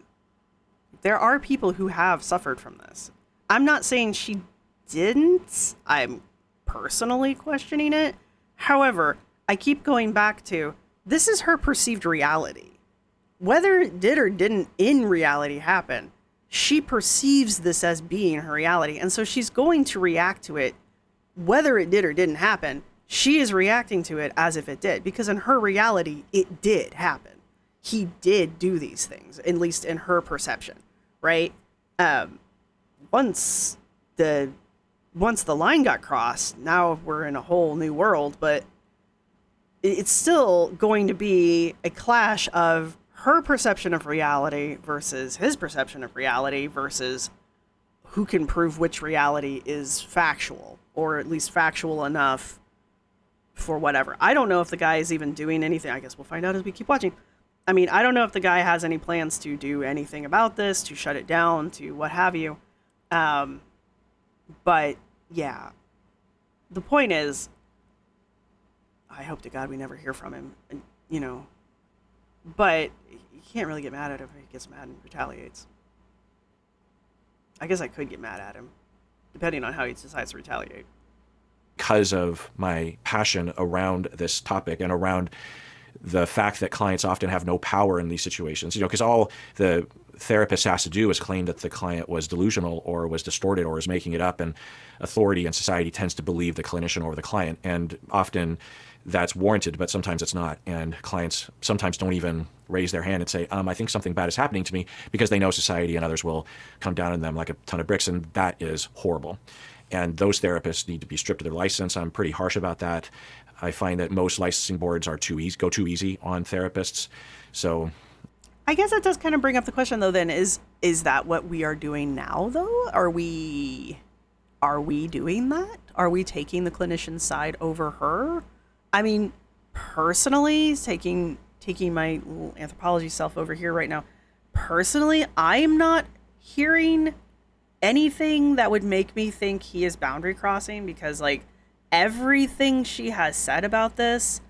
There are people who have suffered from this. I'm not saying she didn't. I'm personally questioning it. However, I keep going back to, this is her perceived reality. Whether it did or didn't in reality happen, she perceives this as being her reality. And so she's going to react to it, whether it did or didn't happen. She is reacting to it as if it did, because in her reality, it did happen. he did do these things, at least in her perception, right? Once the line got crossed, now we're in a whole new world, but it's still going to be a clash of her perception of reality versus his perception of reality versus who can prove which reality is factual, or at least factual enough for whatever. I don't know if the guy is even doing anything. I guess we'll find out as we keep watching. I mean, I don't know if the guy has any plans to do anything about this, to shut it down, to what have you. But yeah, the point is, I hope to God we never hear from him, and, you know, but you can't really get mad at him if he gets mad and retaliates. I guess I could get mad at him, depending on how he decides to retaliate. Because of my passion around this topic and around the fact that clients often have no power in these situations, you know, because all the therapist has to do is claim that the client was delusional or was distorted or is making it up, and authority and society tends to believe the clinician over the client, and often that's warranted, but sometimes it's not, and clients sometimes don't even raise their hand and say, I think something bad is happening to me, because they know society and others will come down on them like a ton of bricks, and that is horrible. And those therapists need to be stripped of their license. I'm pretty harsh about that. I find that most licensing boards are go too easy on therapists. So I guess that does kind of bring up the question, though, then, is that what we are doing now, though? Are we doing that? Are we taking the clinician's side over her? I mean, personally, taking my little anthropology self over here right now, personally, I am not hearing anything that would make me think he is boundary crossing, because, like, everything she has said about this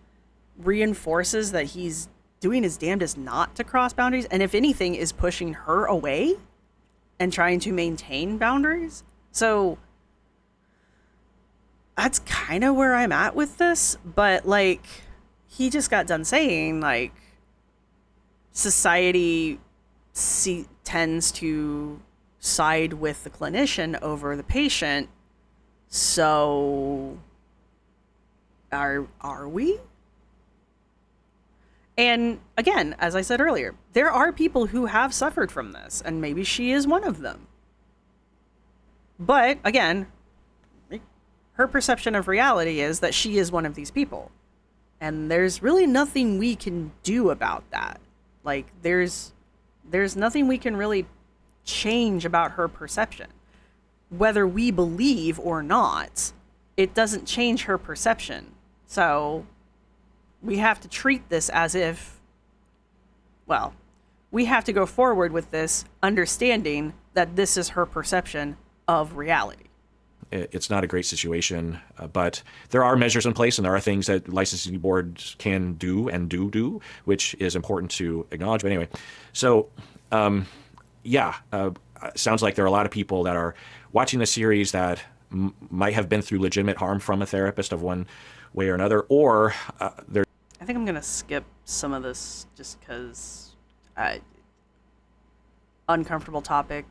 reinforces that he's doing his damnedest not to cross boundaries, and if anything, is pushing her away and trying to maintain boundaries. So that's kind of where I'm at with this. But, like, he just got done saying, like, society tends to side with the clinician over the patient. So are we? And again, as I said earlier, there are people who have suffered from this, and maybe she is one of them. But again, her perception of reality is that she is one of these people. And there's really nothing we can do about that. Like, there's nothing we can really change about her perception. Whether we believe or not, it doesn't change her perception. So we have to treat this as if, well, we have to go forward with this understanding that this is her perception of reality. It's not a great situation, but there are measures in place, and there are things that licensing boards can do and do, which is important to acknowledge. But anyway, so sounds like there are a lot of people that are watching the series that might have been through legitimate harm from a therapist of one way or another, or they're... I think I'm going to skip some of this just because uncomfortable topic.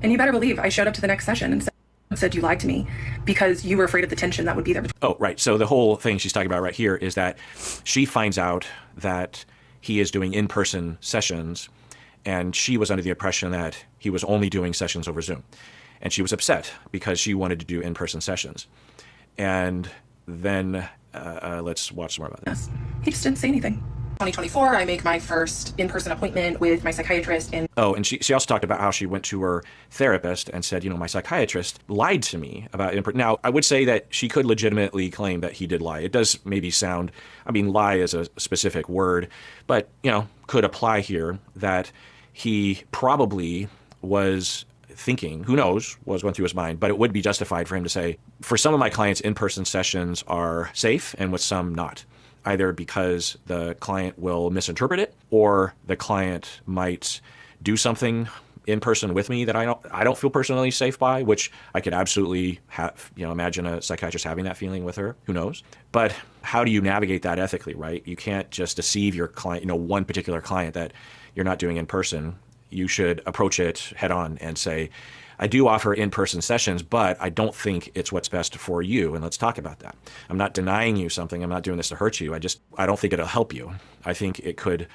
And you better believe I showed up to the next session and said you lied to me because you were afraid of the tension that would be there. Oh, right. So the whole thing she's talking about right here is that she finds out that he is doing in-person sessions, and she was under the impression that he was only doing sessions over Zoom. And she was upset because she wanted to do in-person sessions. And then let's watch some more about this. He just didn't say anything. 2024, I make my first in-person appointment with my psychiatrist. Oh, and she also talked about how she went to her therapist and said, my psychiatrist lied to me about in-person. Now, I would say that she could legitimately claim that he did lie. It does maybe sound, lie is a specific word, but, could apply here that he probably was thinking, who knows what was going through his mind, but it would be justified for him to say, for some of my clients, in-person sessions are safe and with some not. Either because the client will misinterpret it, or the client might do something in person with me that I don't feel personally safe by, which I could absolutely have, imagine a psychiatrist having that feeling with her. Who knows? But how do you navigate that ethically, right? You can't just deceive your client, one particular client that you're not doing in person. You should approach it head on and say, I do offer in-person sessions, but I don't think it's what's best for you. And let's talk about that. I'm not denying you something. I'm not doing this to hurt you. I don't think it'll help you. I think it could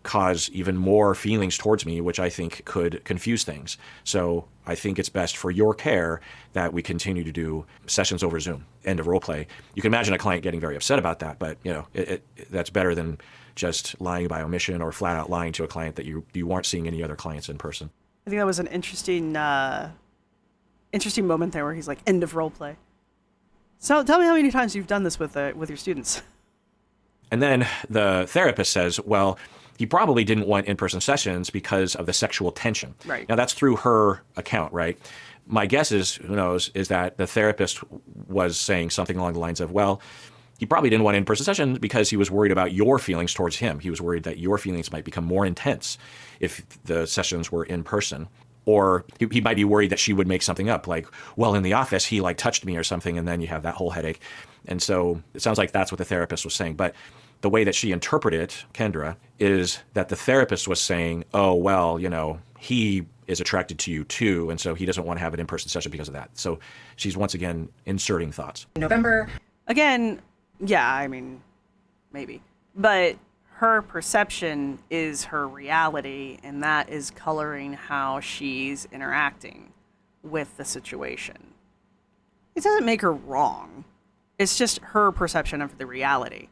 cause even more feelings towards me, which I think could confuse things. So I think it's best for your care that we continue to do sessions over Zoom. End of role play. You can imagine a client getting very upset about that, but that's better than just lying by omission or flat out lying to a client that you aren't seeing any other clients in person. I think that was an interesting moment there where he's like, end of role play. So tell me how many times you've done this with your students. And then the therapist says, well, he probably didn't want in-person sessions because of the sexual tension. Right. Now, that's through her account, right? My guess is, who knows, is that the therapist was saying something along the lines of, well, he probably didn't want in-person sessions because he was worried about your feelings towards him. He was worried that your feelings might become more intense if the sessions were in person. Or he might be worried that she would make something up, like, well, in the office, he touched me or something, and then you have that whole headache. And so it sounds like that's what the therapist was saying. But the way that she interpreted it, Kendra, is that the therapist was saying, oh, well, he is attracted to you too, and so he doesn't want to have an in-person session because of that. So she's once again inserting thoughts. November. Again, yeah, I mean, maybe. But her perception is her reality, and that is coloring how she's interacting with the situation. It doesn't make her wrong. It's just her perception of the reality.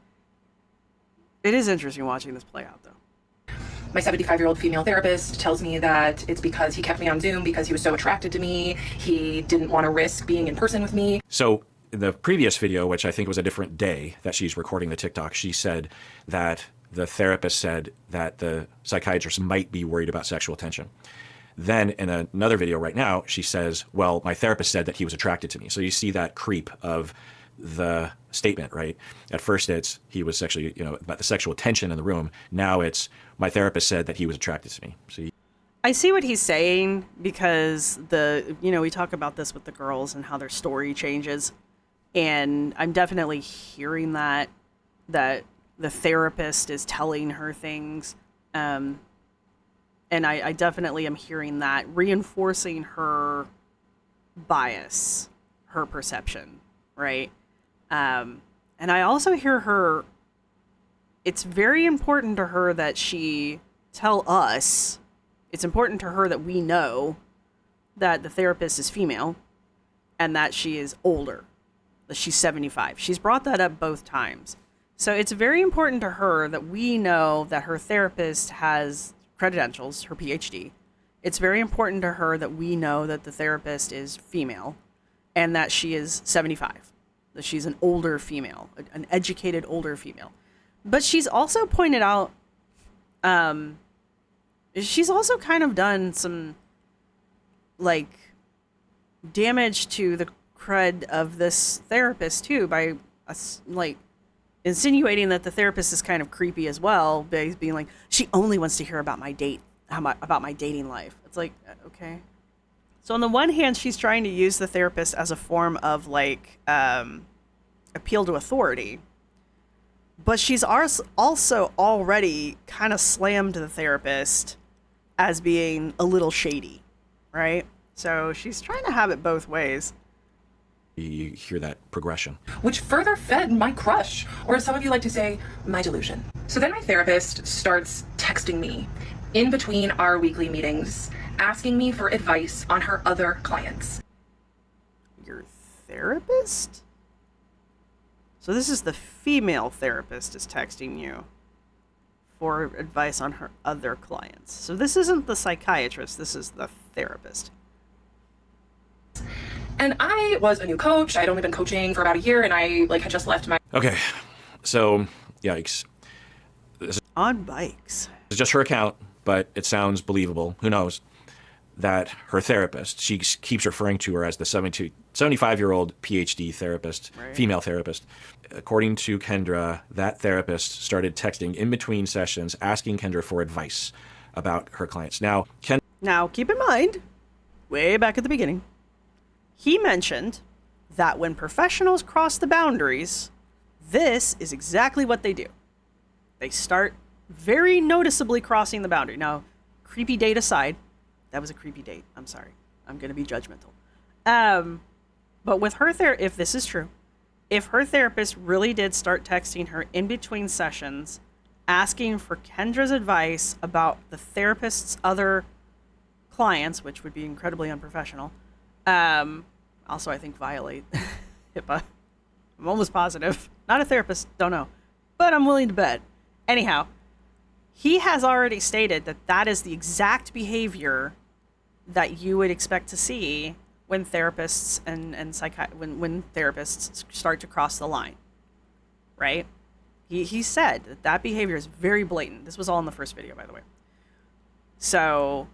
It is interesting watching this play out, though. My 75-year-old female therapist tells me that it's because he kept me on Zoom because he was so attracted to me. He didn't want to risk being in person with me. So in the previous video, which I think was a different day that she's recording the TikTok, she said that the therapist said that the psychiatrist might be worried about sexual tension. Then in another video right now, she says, well, my therapist said that he was attracted to me. So you see that creep of the statement, right? At first it's he was sexually, about the sexual tension in the room. Now it's my therapist said that he was attracted to me. So I see what he's saying because we talk about this with the girls and how their story changes. And I'm definitely hearing that the therapist is telling her things. And I definitely am hearing that, reinforcing her bias, her perception, right? And I also hear her, it's very important to her that she tell us, it's important to her that we know that the therapist is female and that she is older, that she's 75. She's brought that up both times. So it's very important to her that we know that her therapist has credentials, her PhD. It's very important to her that we know that the therapist is female and that she is 75, that she's an older female, an educated older female. But she's also pointed out, she's also kind of done some damage to the cred of this therapist too by insinuating that the therapist is kind of creepy as well, by being like, she only wants to hear about my dating life. It's like, okay. So on the one hand, she's trying to use the therapist as a form of appeal to authority, but she's also already kind of slammed the therapist as being a little shady, right? So she's trying to have it both ways. You hear that progression. Which further fed my crush, or as some of you like to say, my delusion. So then my therapist starts texting me in between our weekly meetings, asking me for advice on her other clients. Your therapist? So this is the female therapist is texting you for advice on her other clients. So this isn't the psychiatrist, this is the therapist. And I was a new coach. I'd only been coaching for about a year, and I had just left my... Okay, so yikes. On bikes. It's just her account, but it sounds believable. Who knows? That her therapist, she keeps referring to her as the 75-year-old PhD therapist, right. Female therapist. According to Kendra, that therapist started texting in between sessions, asking Kendra for advice about her clients. Now, keep in mind, way back at the beginning, he mentioned that when professionals cross the boundaries, this is exactly what they do. They start very noticeably crossing the boundary. Now, creepy date aside, that was a creepy date. I'm sorry. I'm going to be judgmental. But with her if this is true, if her therapist really did start texting her in between sessions, asking for Kendra's advice about the therapist's other clients, which would be incredibly unprofessional. Also, I think violate HIPAA. I'm almost positive. Not a therapist, don't know. But I'm willing to bet. Anyhow, he has already stated that that is the exact behavior that you would expect to see when therapists when therapists start to cross the line, right? He said that that behavior is very blatant. This was all in the first video, by the way. So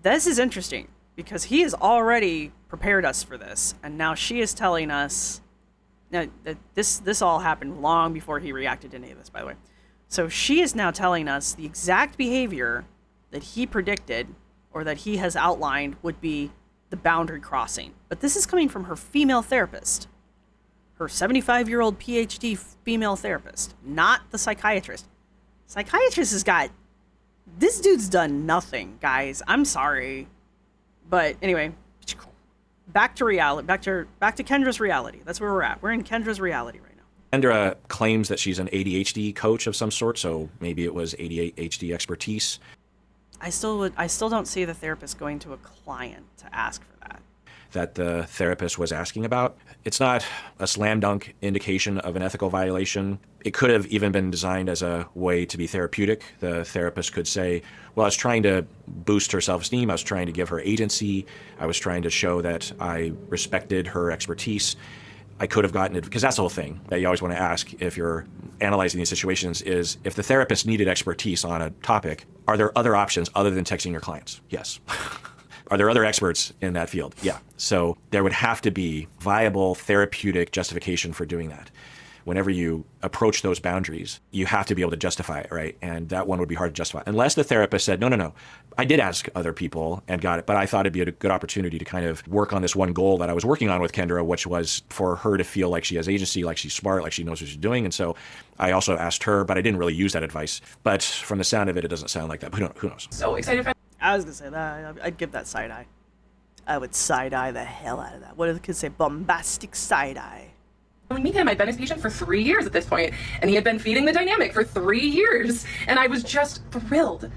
this is interesting because he has already prepared us for this, and now she is telling us. Now that this all happened long before he reacted to any of this, by the way. So she is now telling us the exact behavior that he predicted or that he has outlined would be the boundary crossing. But this is coming from her female therapist, her 75-year-old PhD female therapist, not the psychiatrist. Psychiatrist has got, this dude's done nothing, guys. I'm sorry. But anyway, back to reality, back to Kendra's reality. That's where we're at. We're in Kendra's reality right now. Kendra claims that she's an ADHD coach of some sort, so maybe it was ADHD expertise. I still don't see the therapist going to a client to ask for that. That the therapist was asking about. It's not a slam dunk indication of an ethical violation. It could have even been designed as a way to be therapeutic. The therapist could say, well, I was trying to boost her self-esteem. I was trying to give her agency. I was trying to show that I respected her expertise. I could have gotten it, because that's the whole thing that you always want to ask if you're analyzing these situations is, if the therapist needed expertise on a topic, are there other options other than texting your clients? Yes. Are there other experts in that field? Yeah. So there would have to be viable therapeutic justification for doing that. Whenever you approach those boundaries, you have to be able to justify it, right? And that one would be hard to justify. Unless the therapist said, no, I did ask other people and got it, but I thought it'd be a good opportunity to kind of work on this one goal that I was working on with Kendra, which was for her to feel like she has agency, like she's smart, like she knows what she's doing. And so I also asked her, but I didn't really use that advice. But from the sound of it, it doesn't sound like that. But who knows? So excited for I was going to say that. I'd give that side eye. I would side eye the hell out of that. What do the kids say? Bombastic side eye. When we meet him, I'd been his patient for 3 years at this point, and he had been feeding the dynamic for 3 years. And I was just thrilled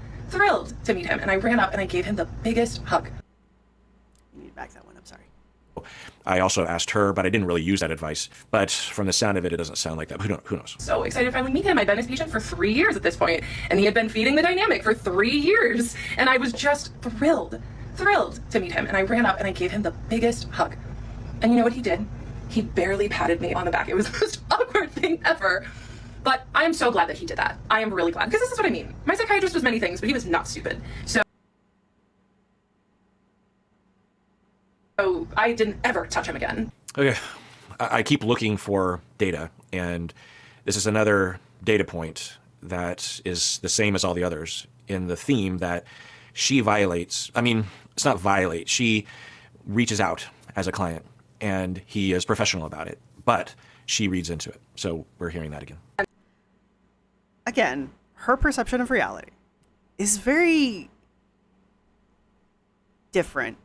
to meet him. And I ran up and I gave him the biggest hug. You need to back that one up, sorry. I also asked her, but I didn't really use that advice. But from the sound of it, it doesn't sound like that. But who knows? So excited to finally meet him. I'd been his patient for 3 years at this point, and he had been feeding the dynamic for 3 years. And I was just thrilled to meet him. And I ran up and I gave him the biggest hug. And you know what he did? He barely patted me on the back. It was the most awkward thing ever. But I am so glad that he did that. I am really glad. Because this is what I mean. My psychiatrist was many things, but he was not stupid. So I didn't ever touch him again. Okay. I keep looking for data, and this is another data point that is the same as all the others in the theme that she violates. I mean, it's not violate. She reaches out as a client, and he is professional about it, but she reads into it. So we're hearing that again. Again, her perception of reality is very different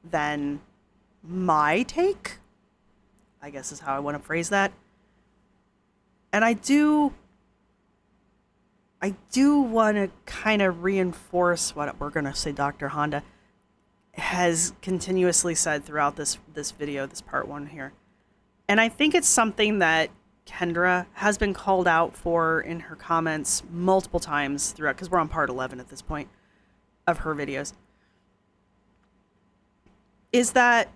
than my take, I guess is how I want to phrase that. And I do want to kind of reinforce what we're going to say Dr. Honda has continuously said throughout this video, this part one here. And I think it's something that Kendra has been called out for in her comments multiple times throughout, because we're on part 11 at this point of her videos, is that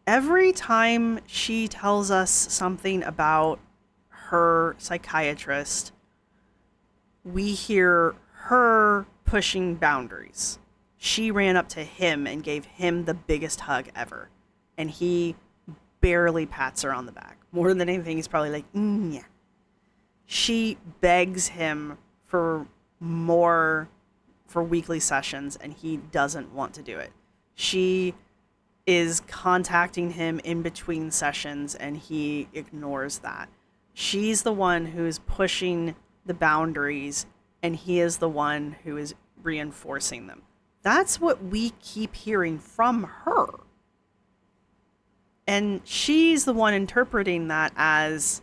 every time she tells us something about her psychiatrist, we hear her pushing boundaries. She ran up to him and gave him the biggest hug ever. And he barely pats her on the back. More than anything, he's probably like, yeah. She begs him for more, for weekly sessions, and he doesn't want to do it. She is contacting him in between sessions, and he ignores that. She's the one who's pushing the boundaries, and he is the one who is reinforcing them. That's what we keep hearing from her. And she's the one interpreting that as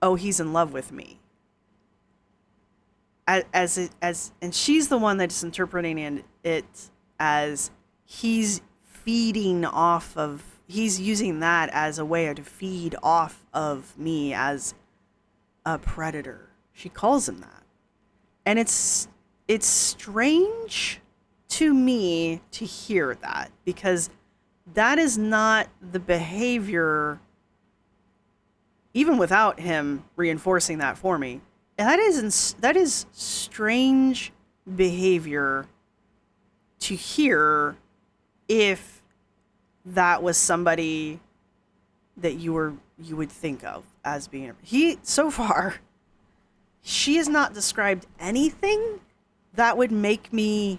oh, he's in love with me. And she's the one that's interpreting it as he's using that as a way to feed off of me as a predator. She calls him that. And it's strange to me to hear that, because that is not the behavior, even without him reinforcing that for me. That is strange behavior to hear if that was somebody that you would think of as being so far. She has not described anything that would make me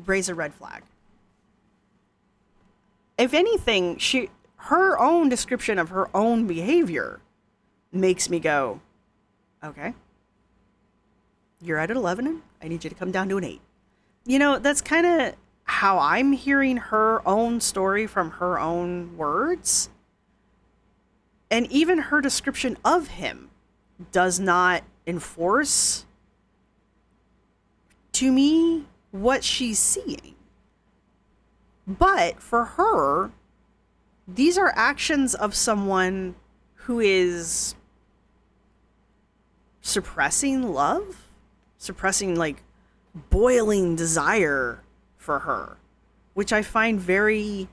raise a red flag. If anything, her own description of her own behavior makes me go, okay, you're at an 11, I need you to come down to an 8. You know, that's kind of how I'm hearing her own story from her own words. And even her description of him does not enforce to me what she's seeing. But for her, these are actions of someone who is suppressing love, suppressing like boiling desire for her, which I find very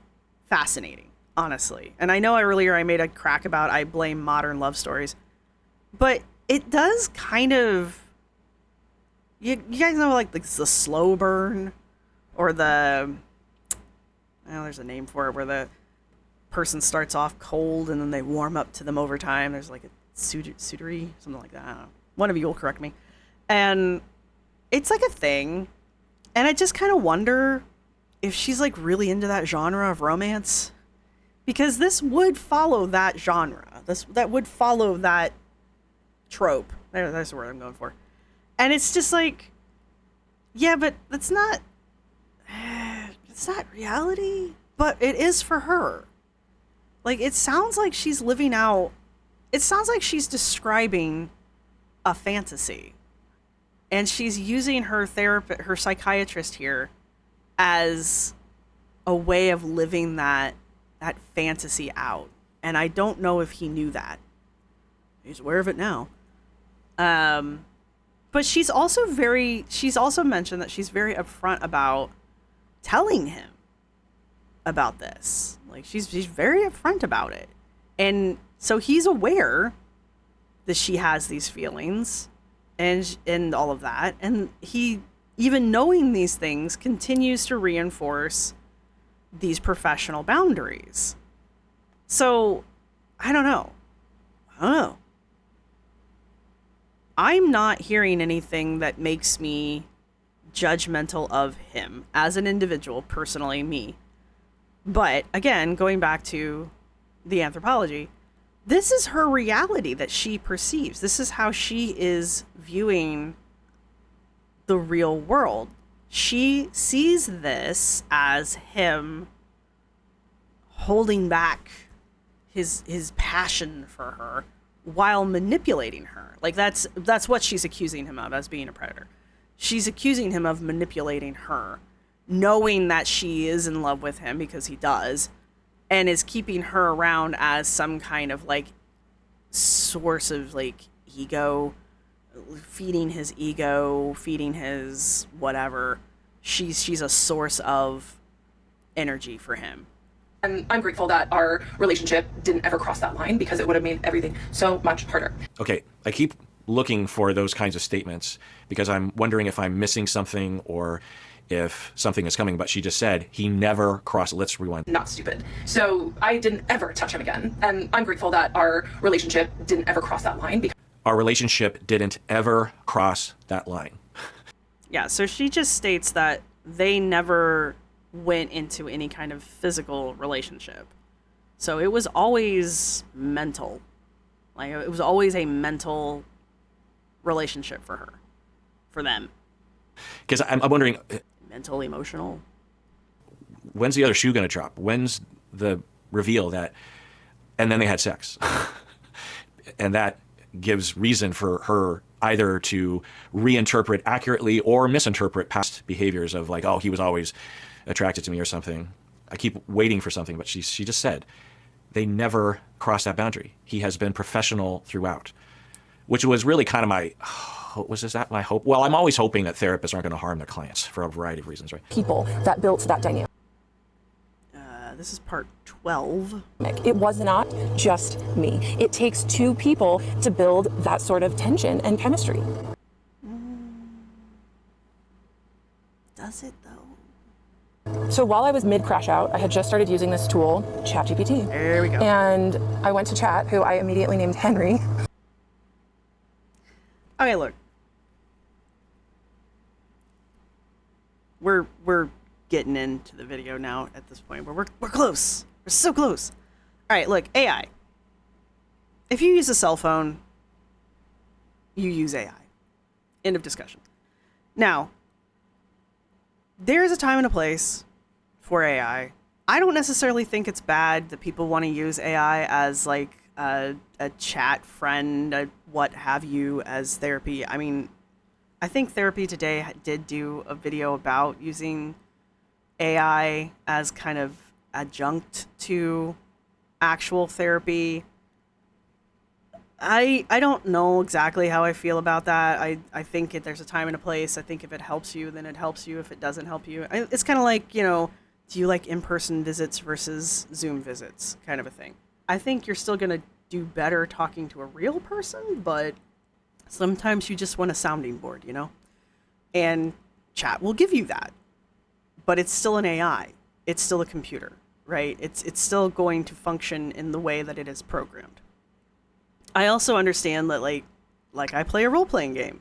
fascinating, honestly. And I know earlier I made a crack about I blame modern love stories, but it does kind of, you guys know like the slow burn, or there's a name for it, where the person starts off cold and then they warm up to them over time. There's like a suitori, something like that. I don't know. One of you will correct me. And it's like a thing. And I just kind of wonder if she's like really into that genre of romance, because this would follow that genre. That would follow that trope. That's the word I'm going for. And it's just like, yeah, but it's not reality, but it is for her. Like, it sounds like she's living out, it sounds like she's describing a fantasy. And she's using her her psychiatrist here as a way of living that fantasy out. And I don't know if he knew that. He's aware of it now. But she's also mentioned that she's very upfront about telling him about this. Like, she's very upfront about it. And so he's aware that she has these feelings and all of that. And he, even knowing these things, continues to reinforce these professional boundaries. So, I don't know. I'm not hearing anything that makes me judgmental of him as an individual, personally, me. But again, going back to the anthropology, this is her reality that she perceives. This is how she is viewing the real world. She sees this as him holding back his passion for her while manipulating her. Like, that's what she's accusing him of, as being a predator. She's accusing him of manipulating her, knowing that she is in love with him, because he does, and is keeping her around as some kind of like source of like ego, feeding his ego, feeding his whatever. She's a source of energy for him. And I'm grateful that our relationship didn't ever cross that line, because it would have made everything so much harder. Okay, I keep looking for those kinds of statements because I'm wondering if I'm missing something or if something is coming, but she just said he never crossed. Let's rewind. Not stupid. So I didn't ever touch him again. And I'm grateful that our relationship didn't ever cross that line. Our relationship didn't ever cross that line. Yeah, so she just states that they never went into any kind of physical relationship. So it was always mental. Like, it was always a mental relationship for her, for them. Because I'm wondering, mental, emotional. When's the other shoe going to drop? When's the reveal that, and then they had sex? And that gives reason for her either to reinterpret accurately or misinterpret past behaviors of like, oh, he was always attracted to me or something. I keep waiting for something, but she just said they never crossed that boundary. He has been professional throughout, which was really kind of my, that my hope? Well, I'm always hoping that therapists aren't going to harm their clients for a variety of reasons, right? People that built that dynamic. This is part 12. It was not just me. It takes two people to build that sort of tension and chemistry. Does it though? So while I was mid-crash out, I had just started using this tool, ChatGPT. There we go. And I went to chat, who I immediately named Henry. Okay, look. We're getting into the video now at this point, but we're close. We're so close. All right, look, AI. If you use a cell phone, you use AI. End of discussion. Now, there is a time and a place for AI. I don't necessarily think it's bad that people want to use AI as like a chat friend, a what have you, as therapy. I mean, I think Therapy Today did do a video about using AI as kind of adjunct to actual therapy. I don't know exactly how I feel about that. I think there's a time and a place. I think if it helps you, then it helps you. If it doesn't help you, it's kind of like, you know, do you like in-person visits versus Zoom visits kind of a thing. I think you're still going to do better talking to a real person, but sometimes you just want a sounding board, you know? And chat will give you that. But it's still an AI. It's still a computer, right? It's still going to function in the way that it is programmed. I also understand that like I play a role-playing game.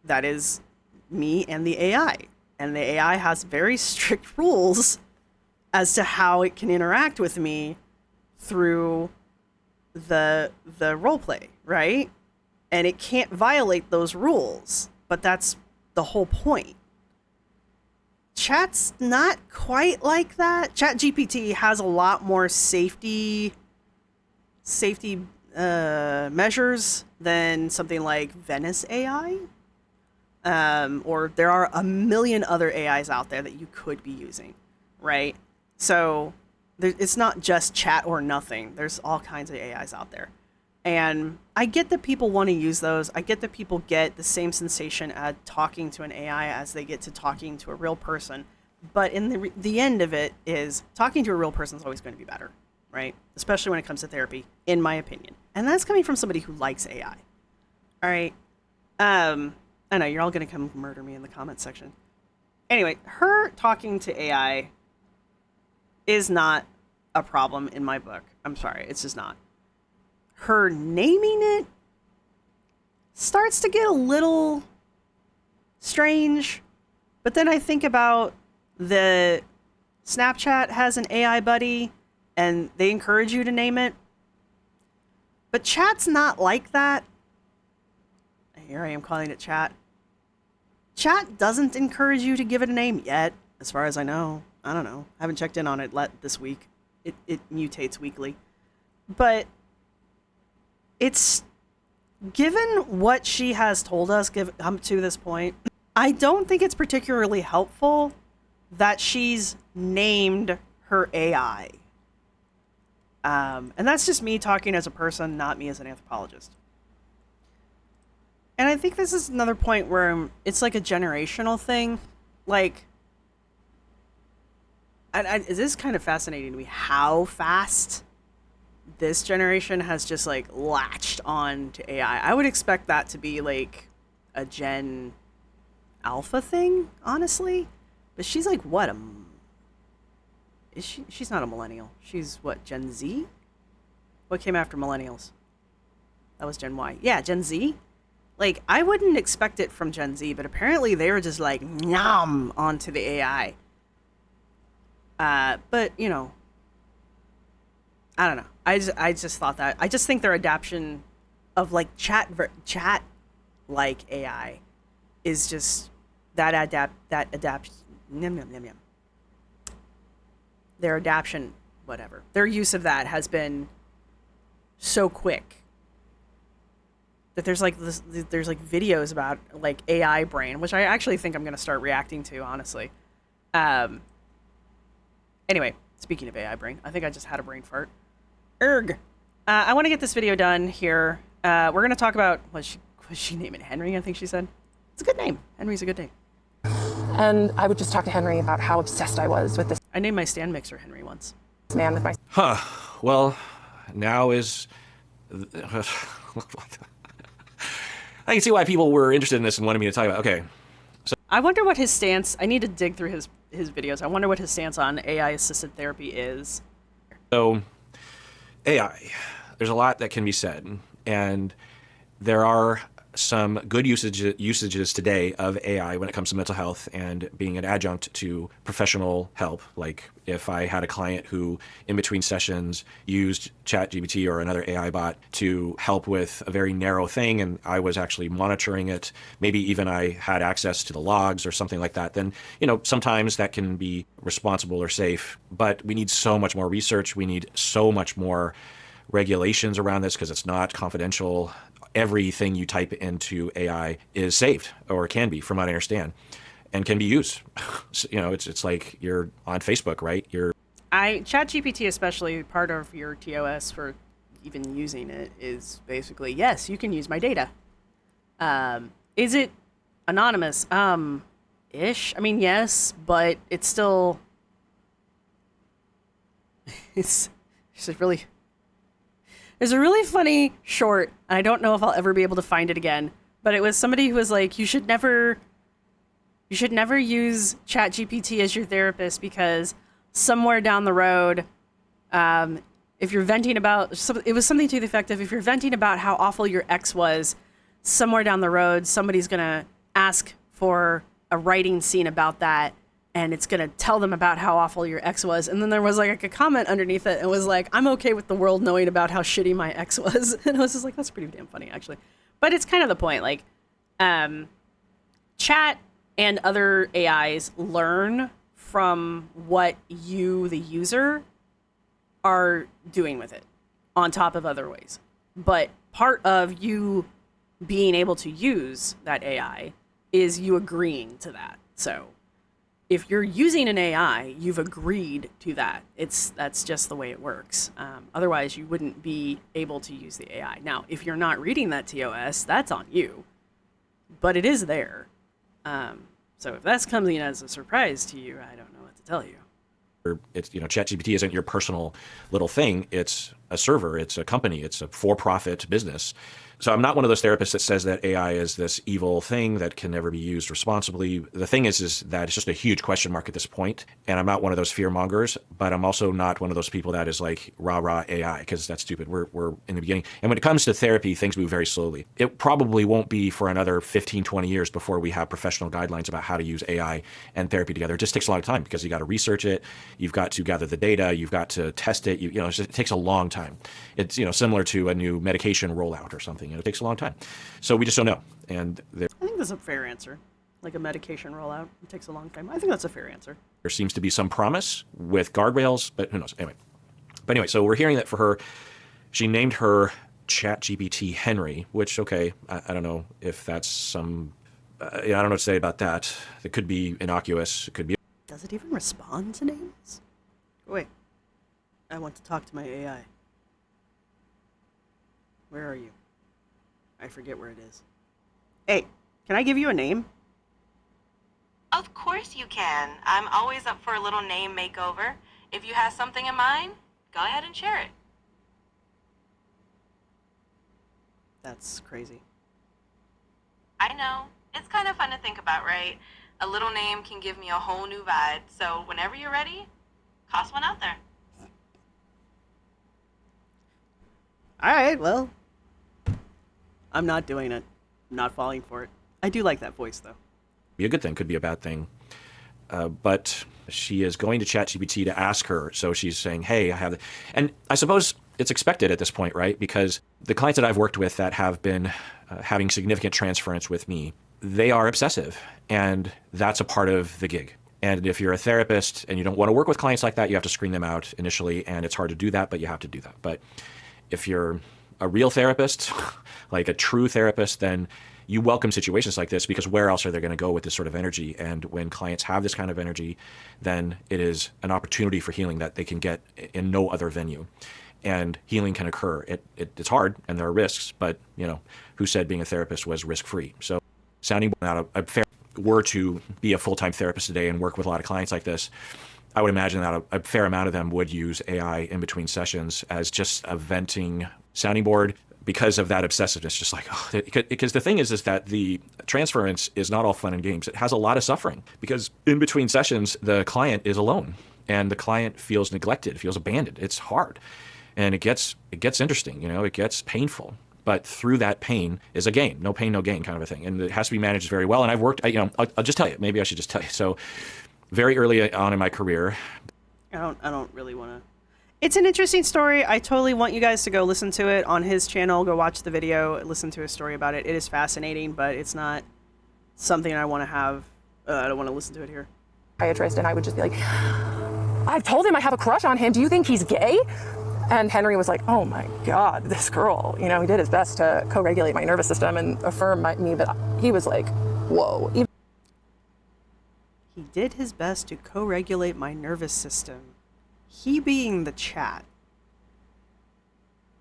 That is me and the AI. And the AI has very strict rules as to how it can interact with me through the roleplay, right? And it can't violate those rules, but that's the whole point. Chat's not quite like that. ChatGPT has a lot more safety measures than something like Venice AI. Or there are a million other AIs out there that you could be using, right? So it's not just chat or nothing. There's all kinds of AIs out there. And I get that people want to use those. I get that people get the same sensation at talking to an AI as they get to talking to a real person. But in the end of it is talking to a real person is always going to be better, right? Especially when it comes to therapy, in my opinion. And that's coming from somebody who likes AI. All right. I know you're all going to come murder me in the comments section. Anyway, her talking to AI is not a problem in my book. I'm sorry. It's just not. Her naming it starts to get a little strange. But then I think about the Snapchat has an AI buddy and they encourage you to name it. But chat's not like that. Here I am calling it chat. Chat doesn't encourage you to give it a name yet, as far as I know. I don't know. I haven't checked in on it this week. It mutates weekly. But it's, given what she has told us up to this point, I don't think it's particularly helpful that she's named her AI. And that's just me talking as a person, not me as an anthropologist. And I think this is another point where it's like a generational thing. Like, it is kind of fascinating to me how fast this generation has just like latched on to AI. I would expect that to be like a Gen Alpha thing, honestly. But she's like, what? Is she? She's not a millennial. She's what? Gen Z? What came after millennials? That was Gen Y. Yeah, Gen Z. Like, I wouldn't expect it from Gen Z, but apparently they were just like, nom onto the AI. But, you know, I don't know. I just thought that. I just think their adaptation of, like, chat like AI is just that adaptation. Their adaptation, whatever. Their use of that has been so quick that there's like there's like videos about like AI brain, which I actually think I'm going to start reacting to, honestly. Anyway, speaking of AI brain, I think I just had a brain fart. I want to get this video done here. We're going to talk about, was she name it Henry? I think she said. It's a good name. Henry's a good name. And I would just talk to Henry about how obsessed I was with this I named my stand mixer Henry once. man with my Well, now is... I can see why people were interested in this and wanted me to talk about. Okay. I wonder what his stance, I need to dig through his videos. I wonder what his stance on AI assisted therapy is. So, AI, there's a lot that can be said, and there are some good usages today of AI when it comes to mental health and being an adjunct to professional help. Like if I had a client who, in between sessions, used ChatGPT or another AI bot to help with a very narrow thing, and I was actually monitoring it, maybe even I had access to the logs or something like that, then, sometimes that can be responsible or safe. But we need so much more research. We need so much more regulations around this because it's not confidential. Everything you type into AI is saved, or can be, from what I understand, and can be used. It's like you're on Facebook, right? ChatGPT, especially part of your TOS for even using it, is basically, yes, you can use my data. Is it anonymous? Ish. I mean, yes, but it's still. It's really. There's a really funny short, and I don't know if I'll ever be able to find it again, but it was somebody who was like, you should never use ChatGPT as your therapist because somewhere down the road, if you're venting about, it was something to the effect of, if you're venting about how awful your ex was, somewhere down the road, somebody's going to ask for a writing scene about that, and it's going to tell them about how awful your ex was. And then there was like a comment underneath it. It was like, I'm okay with the world knowing about how shitty my ex was. And I was just like, that's pretty damn funny, actually. But it's kind of the point. Like, chat and other AIs learn from what you, the user, are doing with it on top of other ways. But part of you being able to use that AI is you agreeing to that. So if you're using an AI, you've agreed to that. That's just the way it works. Otherwise, you wouldn't be able to use the AI. Now, if you're not reading that TOS, that's on you. But it is there. So if that's coming as a surprise to you, I don't know what to tell you. It's, ChatGPT isn't your personal little thing. It's a server. It's a company. It's a for-profit business. So I'm not one of those therapists that says that AI is this evil thing that can never be used responsibly. The thing is that it's just a huge question mark at this point. And I'm not one of those fear mongers, but I'm also not one of those people that is like rah AI, because that's stupid. We're in the beginning. And when it comes to therapy, things move very slowly. It probably won't be for another 15, 20 years before we have professional guidelines about how to use AI and therapy together. It just takes a lot of time because you got to research it. You've got to gather the data. You've got to test it. It takes a long time. It's, similar to a new medication rollout or something. It takes a long time. So we just don't know. And I think that's a fair answer. Like a medication rollout, it takes a long time. I think that's a fair answer. There seems to be some promise with guardrails, but who knows? Anyway, so we're hearing that for her, she named her ChatGPT Henry, which, okay, I don't know if that's some, I don't know what to say about that. It could be innocuous. It could be. Does it even respond to names? Wait, I want to talk to my AI. Where are you? I forget where it is. Hey, can I give you a name? Of course you can. I'm always up for a little name makeover. If you have something in mind, go ahead and share it. That's crazy. I know. It's kind of fun to think about, right? A little name can give me a whole new vibe. So whenever you're ready, toss one out there. All right, well, I'm not doing it. I'm not falling for it. I do like that voice, though. Be a good thing, could be a bad thing. But she is going to ChatGPT to ask her. So she's saying, hey, I have... And I suppose it's expected at this point, right? Because the clients that I've worked with that have been having significant transference with me, they are obsessive. And that's a part of the gig. And if you're a therapist and you don't want to work with clients like that, you have to screen them out initially. And it's hard to do that, but you have to do that. But if you're a real therapist, like a true therapist, then you welcome situations like this, because where else are they going to go with this sort of energy? And when clients have this kind of energy, then it is an opportunity for healing that they can get in no other venue. And healing can occur. It's hard and there are risks, but who said being a therapist was risk-free? So sounding out a fair were to be a full-time therapist today and work with a lot of clients like this, I would imagine that a fair amount of them would use AI in between sessions as just a venting sounding board, because of that obsessiveness. Just like, because the thing is that the transference is not all fun and games. It has a lot of suffering, because in between sessions, the client is alone and the client feels neglected, feels abandoned. It's hard. And it gets interesting, it gets painful. But through that pain is a gain. No pain, no gain kind of a thing. And it has to be managed very well. And I've worked, I'll just tell you, maybe I should just tell you. So very early on in my career. I don't really want to. It's an interesting story. I totally want you guys to go listen to it on his channel. Go watch the video, listen to his story about it. It is fascinating, but it's not something I want to have. I don't want to listen to it here. Psychiatrist, and I would just be like, I've told him I have a crush on him. Do you think he's gay? And Henry was like, oh my God, this girl, he did his best to co-regulate my nervous system and affirm me, but he was like, whoa. He did his best to co-regulate my nervous system. He being the chat.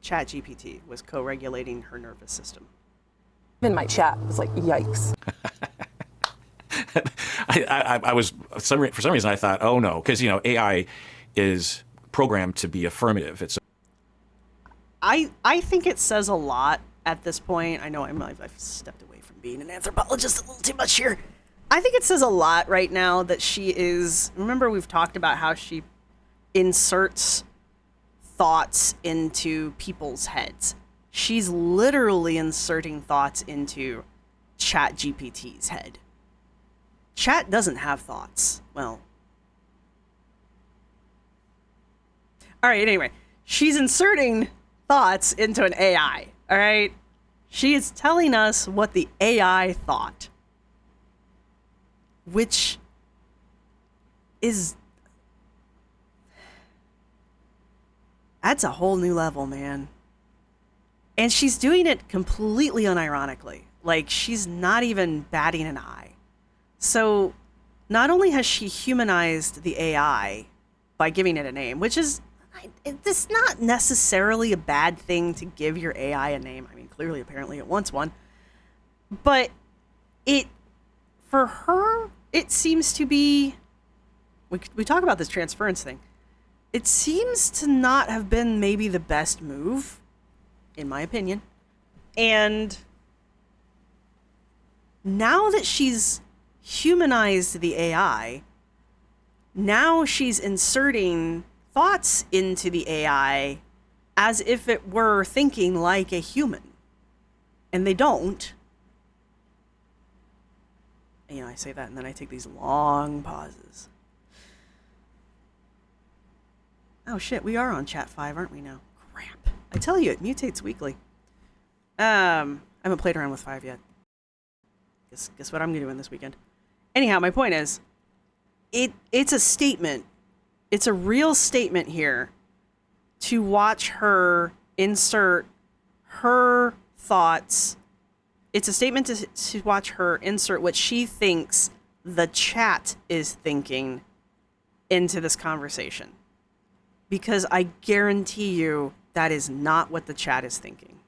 Chat GPT was co-regulating her nervous system. Even my chat was like, yikes. I was, for some reason I thought, oh no, because, AI is programmed to be affirmative. I think it says a lot at this point. I know I've stepped away from being an anthropologist a little too much here. I think it says a lot right now that she is, remember we've talked about how she inserts thoughts into people's heads. She's literally inserting thoughts into Chat GPT's head. Chat doesn't have thoughts. Well, all right, anyway, she's inserting thoughts into an AI, all right? She is telling us what the AI thought, which is, that's a whole new level, man. And she's doing it completely unironically. Like, she's not even batting an eye. So not only has she humanized the AI by giving it a name, which is, it's not necessarily a bad thing to give your AI a name. I mean, clearly, apparently it wants one. But for her, it seems to be, we talk about this transference thing. It seems to not have been maybe the best move, in my opinion. And now that she's humanized the AI, now she's inserting thoughts into the AI as if it were thinking like a human. And they don't. And, I say that and then I take these long pauses. Oh shit, we are on chat 5, aren't we now? Crap. I tell you, it mutates weekly. I haven't played around with 5 yet. Guess what I'm doing this weekend. Anyhow, my point is, it's a statement. It's a real statement here to watch her insert her thoughts. It's a statement to watch her insert what she thinks the chat is thinking into this conversation. Because I guarantee you that is not what the chat is thinking.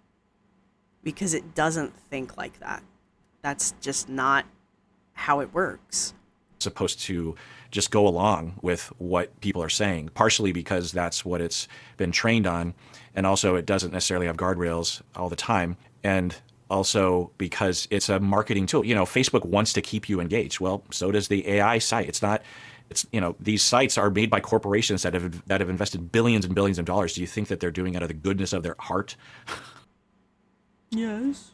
Because it doesn't think like that. That's just not how it works. Supposed to just go along with what people are saying, partially because that's what it's been trained on, and also it doesn't necessarily have guardrails all the time, and also because it's a marketing tool. Facebook wants to keep you engaged. Well, so does the AI site. It's these sites are made by corporations that have invested billions and billions of dollars. Do you think that they're doing it out of the goodness of their heart? Yes.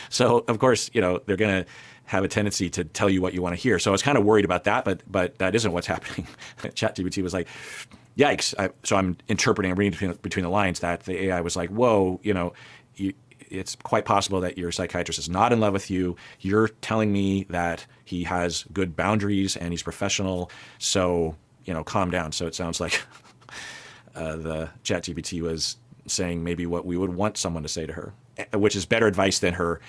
So of course, they're going to have a tendency to tell you what you want to hear. So I was kind of worried about that, but that isn't what's happening. ChatGPT was like, yikes. So I'm interpreting and reading between the lines that the AI was like, whoa, it's quite possible that your psychiatrist is not in love with you. You're telling me that he has good boundaries and he's professional. So, calm down. So it sounds like the ChatGPT was saying maybe what we would want someone to say to her, which is better advice than her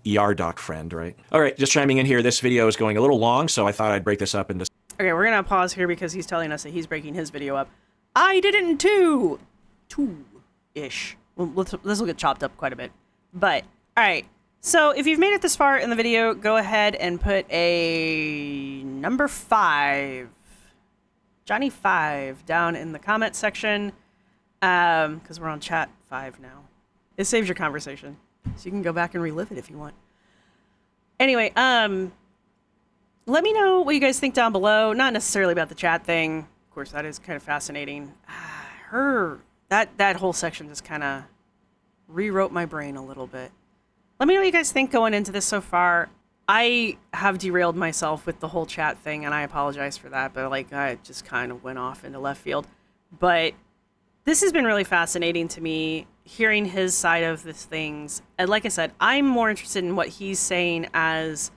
ER doc friend, right? All right, just chiming in here. This video is going a little long, so I thought I'd break this up into... Okay, we're gonna pause here because he's telling us that he's breaking his video up. I did it in two-ish. Well, this will get chopped up quite a bit. But, all right. So if you've made it this far in the video, go ahead and put a number 5, Johnny 5, down in the comment section, because we're on chat 5 now. It saves your conversation, so you can go back and relive it if you want. Anyway, let me know what you guys think down below. Not necessarily about the chat thing. Of course, that is kind of fascinating. That whole section just kind of rewrote my brain a little bit. Let me know what you guys think going into this so far. I have derailed myself with the whole chat thing, and I apologize for that, but like I just kind of went off into left field. But this has been really fascinating to me, hearing his side of the things. And like I said, I'm more interested in what he's saying as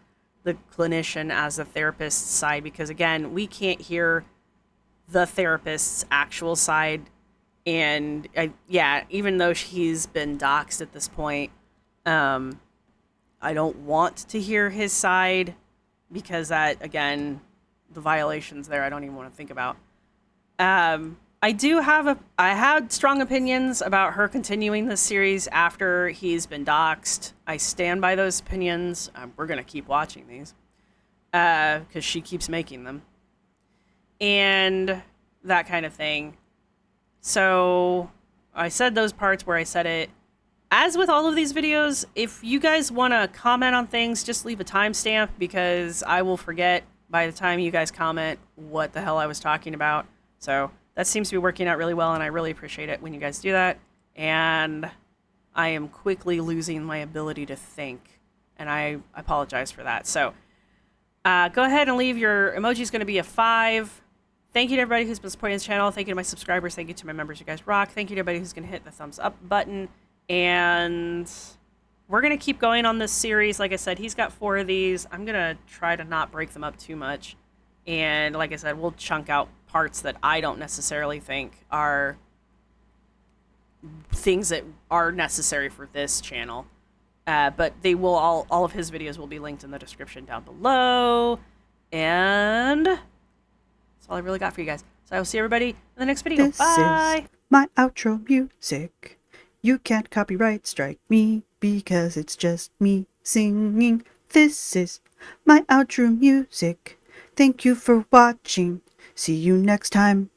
the clinician, as the therapist's side, because again, we can't hear the therapist's actual side. And yeah, even though he's been doxed at this point, I don't want to hear his side because that, again, the violations there, I don't even want to think about. I had strong opinions about her continuing this series after he's been doxed. I stand by those opinions. We're going to keep watching these because she keeps making them. And that kind of thing. So I said those parts where I said it. As with all of these videos, if you guys want to comment on things, just leave a timestamp because I will forget by the time you guys comment what the hell I was talking about. So that seems to be working out really well, and I really appreciate it when you guys do that. And I am quickly losing my ability to think, and I apologize for that. So go ahead and leave your emoji. Is going to be a 5. Thank you to everybody who's been supporting this channel. Thank you to my subscribers. Thank you to my members. You guys rock. Thank you to everybody who's going to hit the thumbs up button. And we're going to keep going on this series. Like I said, he's got 4 of these. I'm going to try to not break them up too much. And like I said, we'll chunk out parts that I don't necessarily think are things that are necessary for this channel. But they will all of his videos will be linked in the description down below. And that's all I really got for you guys. So I will see everybody in the next video. This Bye! is my outro music. You can't copyright strike me because it's just me singing. This is my outro music. Thank you for watching. See you next time.